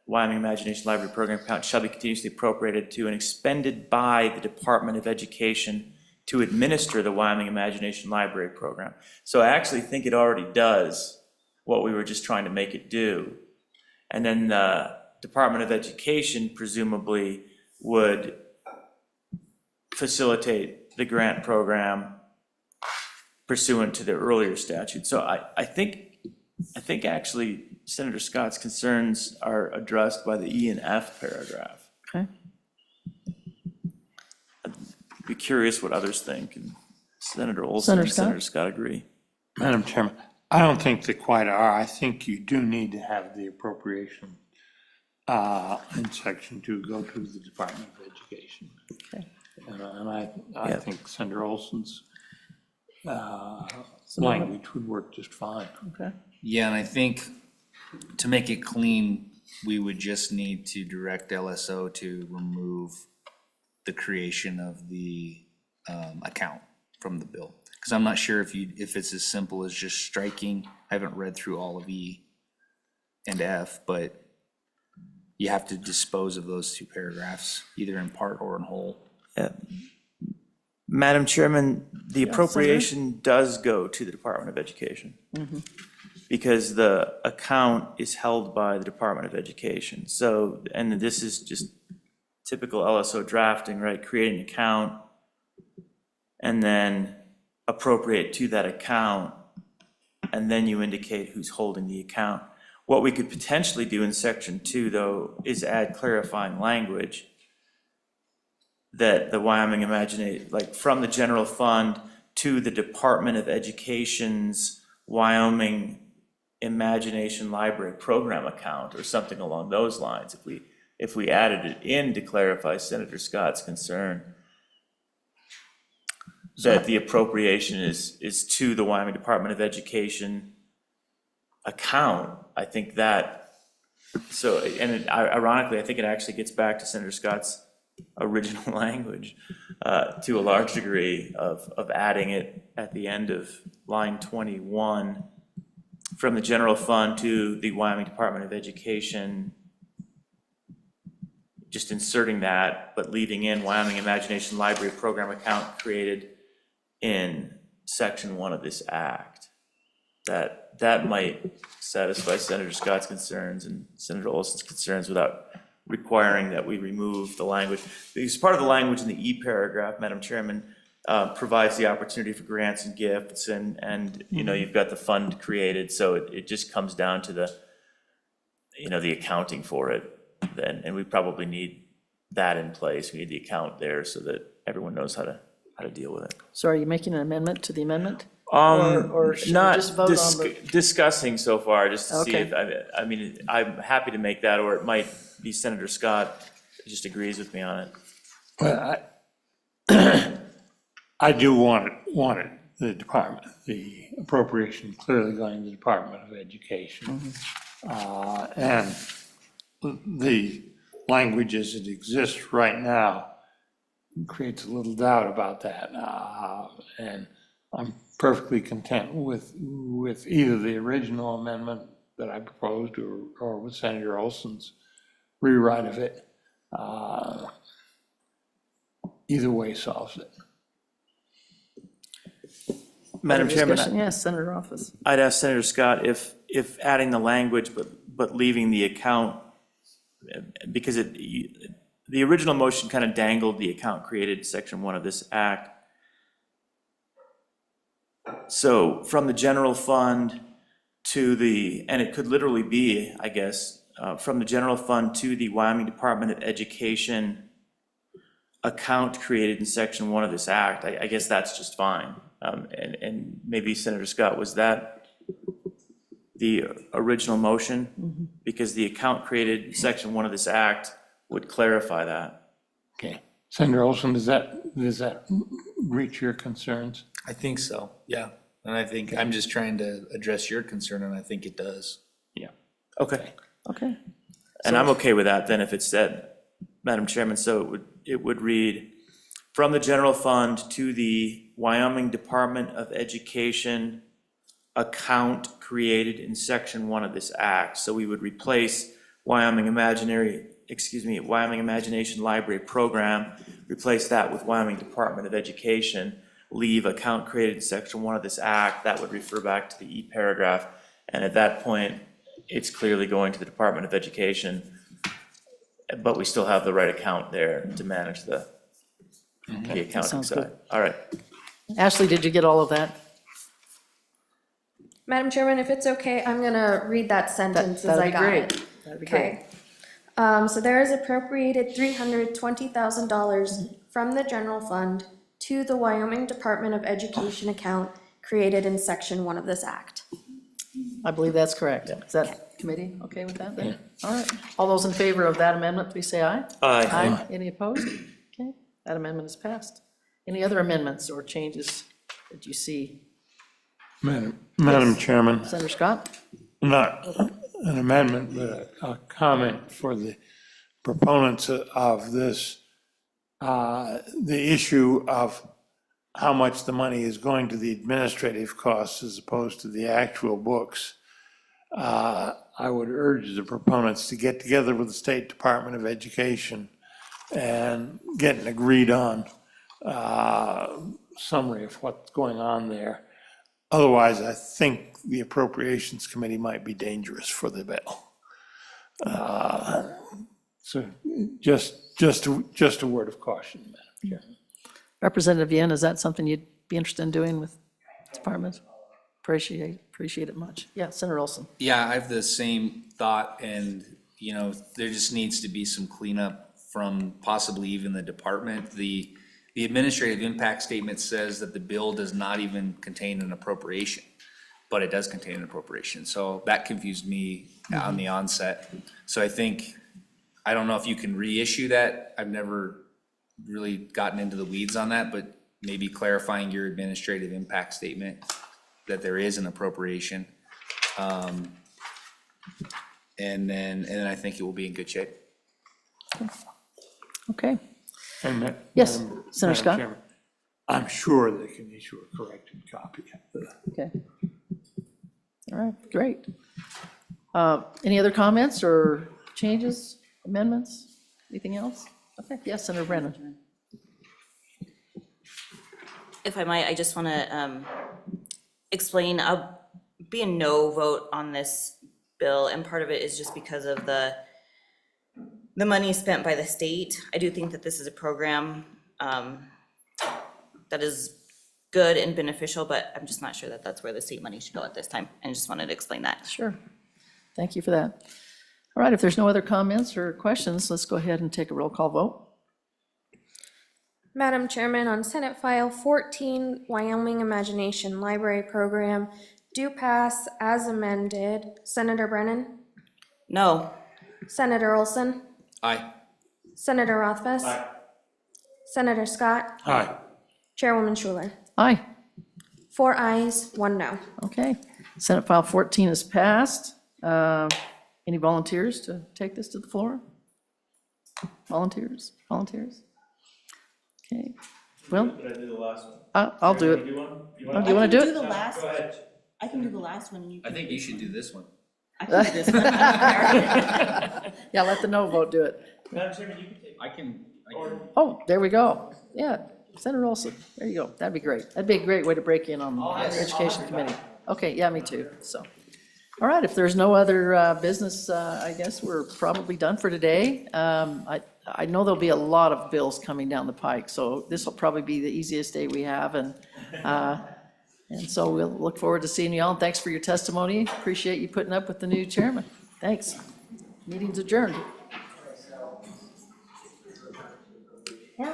[SPEAKER 3] Wyoming Imagination Library Program account shall be continuously appropriated to and expended by the Department of Education to administer the Wyoming Imagination Library Program. So I actually think it already does what we were just trying to make it do. And then the Department of Education presumably would facilitate the grant program pursuant to the earlier statute. So I think actually Senator Scott's concerns are addressed by the E and F paragraph.
[SPEAKER 2] Okay.
[SPEAKER 3] I'd be curious what others think, and Senator Olson and
[SPEAKER 2] Senator
[SPEAKER 3] Senator Scott agree.
[SPEAKER 6] Madam Chairman, I don't think they quite are. I think you do need to have the appropriation in Section 2 go to the Department of Education.
[SPEAKER 2] Okay.
[SPEAKER 6] And I
[SPEAKER 3] Yeah.
[SPEAKER 6] think Senator Olson's language would work just fine.
[SPEAKER 2] Okay.
[SPEAKER 5] Yeah, and I think to make it clean, we would just need to direct LSO to remove the creation of the account from the bill. Because I'm not sure if it's as simple as just striking. I haven't read through all of E and F, but you have to dispose of those two paragraphs, either in part or in whole.
[SPEAKER 3] Madam Chairman, the appropriation does go to the Department of Education. Because the account is held by the Department of Education. So, and this is just typical LSO drafting, right? Create an account and then appropriate to that account, and then you indicate who's holding the account. What we could potentially do in section 2, though, is add clarifying language that the Wyoming Imagination, like from the general fund to the Department of Education's Wyoming Imagination Library Program account, or something along those lines, if we added it in to clarify Senator Scott's concern that the appropriation is to the Wyoming Department of Education account. I think that, so, and ironically, I think it actually gets back to Senator Scott's original language to a large degree of adding it at the end of line 21, from the general fund to the Wyoming Department of Education, just inserting that, but leaving in Wyoming Imagination Library Program account created in section 1 of this act. That might satisfy Senator Scott's concerns and Senator Olson's concerns without requiring that we remove the language. Because part of the language in the E paragraph, Madam Chairman, provides the opportunity for grants and gifts, and you know, you've got the fund created, so it just comes down to the, you know, the accounting for it then, and we probably need that in place. We need the account there so that everyone knows how to deal with it.
[SPEAKER 2] So are you making an amendment to the amendment? Or should we
[SPEAKER 3] Not
[SPEAKER 2] just vote on the?
[SPEAKER 3] discussing so far, just to see
[SPEAKER 2] Okay.
[SPEAKER 3] if, I mean, I'm happy to make that, or it might be Senator Scott just agrees with me on it.
[SPEAKER 6] Well, I do want it, the department, the appropriation clearly going to the Department of Education. And the language as it exists right now creates a little doubt about that. And I'm perfectly content with either the original amendment that I proposed or with Senator Olson's rewrite of it. Either way solves it.
[SPEAKER 3] Madam Chairman,
[SPEAKER 2] Discussion? Yes, Senator Office.
[SPEAKER 3] I'd ask Senator Scott if adding the language but leaving the account, because the original motion kind of dangled the account created in section 1 of this act. So from the general fund to the, and it could literally be, I guess, from the general fund to the Wyoming Department of Education account created in section 1 of this act, I guess that's just fine. And maybe Senator Scott, was that the original motion? Because the account created in section 1 of this act would clarify that.
[SPEAKER 6] Okay. Senator Olson, does that reach your concerns?
[SPEAKER 5] I think so, yeah. And I think, I'm just trying to address your concern, and I think it does.
[SPEAKER 3] Yeah. Okay.
[SPEAKER 2] Okay.
[SPEAKER 3] And I'm okay with that then if it's said, Madam Chairman, so it would read, from the general fund to the Wyoming Department of Education account created in section 1 of this act. So we would replace Wyoming Imagination Library Program, replace that with Wyoming Department of Education, leave account created in section 1 of this act. That would refer back to the E paragraph. And at that point, it's clearly going to the Department of Education, but we still have the right account there to manage the accounting
[SPEAKER 2] Sounds good.
[SPEAKER 3] side. All right.
[SPEAKER 2] Ashley, did you get all of that?
[SPEAKER 1] Madam Chairman, if it's okay, I'm gonna read that sentence as I got it.
[SPEAKER 2] That'd be great.
[SPEAKER 1] Okay. So there is appropriated $320,000 from the general fund to the Wyoming Department of Education account created in section 1 of this act.
[SPEAKER 2] I believe that's correct. Is that committee okay with that then? All right. All those in favor of that amendment, please say aye.
[SPEAKER 3] Aye.
[SPEAKER 2] Any opposed? Okay, that amendment is passed. Any other amendments or changes that you see?
[SPEAKER 6] Madam Chairman,
[SPEAKER 2] Senator Scott?
[SPEAKER 6] not, an amendment, but a comment for the proponents of this. The issue of how much the money is going to the administrative costs as opposed to the actual books. I would urge the proponents to get together with the State Department of Education and get an agreed on summary of what's going on there. Otherwise, I think the Appropriations Committee might be dangerous for the bill. So just a word of caution, Madam Chair.
[SPEAKER 2] Representative Yen, is that something you'd be interested in doing with departments? Appreciate it much. Yeah, Senator Olson.
[SPEAKER 5] Yeah, I have the same thought, and, there just needs to be some cleanup from possibly even the department. The administrative impact statement says that the bill does not even contain an appropriation, but it does contain an appropriation. So that confused me on the onset. So I don't know if you can reissue that. I've never really gotten into the weeds on that, but maybe clarifying your administrative impact statement, that there is an appropriation. And then I think it will be in good shape.
[SPEAKER 2] Okay.
[SPEAKER 6] And
[SPEAKER 2] Yes,
[SPEAKER 6] Madam
[SPEAKER 2] Senator Scott.
[SPEAKER 6] Chairman, I'm sure they can issue a corrected copy of the.
[SPEAKER 2] Okay. All right, great. Any other comments or changes, amendments, anything else? Okay, yes, Senator Brennan.
[SPEAKER 13] If I might, I just want to explain, I'll be a no vote on this bill, and part of it is just because of the money spent by the state. I do think that this is a program that is good and beneficial, but I'm just not sure that that's where the state money should go at this time, and just wanted to explain that.
[SPEAKER 2] Sure. Thank you for that. All right, if there's no other comments or questions, let's go ahead and take a roll call vote.
[SPEAKER 1] Madam Chairman, on Senate File 14, Wyoming Imagination Library Program, do pass as amended. Senator Brennan?
[SPEAKER 13] No.
[SPEAKER 1] Senator Olson?
[SPEAKER 5] Aye.
[SPEAKER 1] Senator Rothfuss? Aye. Senator Scott?
[SPEAKER 6] Aye.
[SPEAKER 1] Chairwoman Schuler?
[SPEAKER 2] Aye.
[SPEAKER 1] 4 ayes, 1 no.
[SPEAKER 2] Okay. Senate File 14 is passed. Any volunteers to take this to the floor? Volunteers? Okay. Well,
[SPEAKER 3] Did I do the last one?
[SPEAKER 2] I'll do it.
[SPEAKER 3] Do one? You
[SPEAKER 2] Oh,
[SPEAKER 3] want
[SPEAKER 2] do you want to do it?
[SPEAKER 13] the last, I can do the last one, and you
[SPEAKER 5] I think you should do this one.
[SPEAKER 13] I can do this one.
[SPEAKER 2] Yeah, let the no vote do it.
[SPEAKER 3] Madam Chairman, you can take.
[SPEAKER 5] I can.
[SPEAKER 2] Oh, there we go. Yeah, Senator Olson, there you go. That'd be great. That'd be a great way to break in on the Education Committee. Okay, yeah, me too, so. All right, if there's no other business, I guess we're probably done for today. I know there'll be a lot of bills coming down the pike, so this will probably be the easiest day we have, and so we'll look forward to seeing you all, and thanks for your testimony. Appreciate you putting up with the new chairman. Thanks. Meeting's adjourned.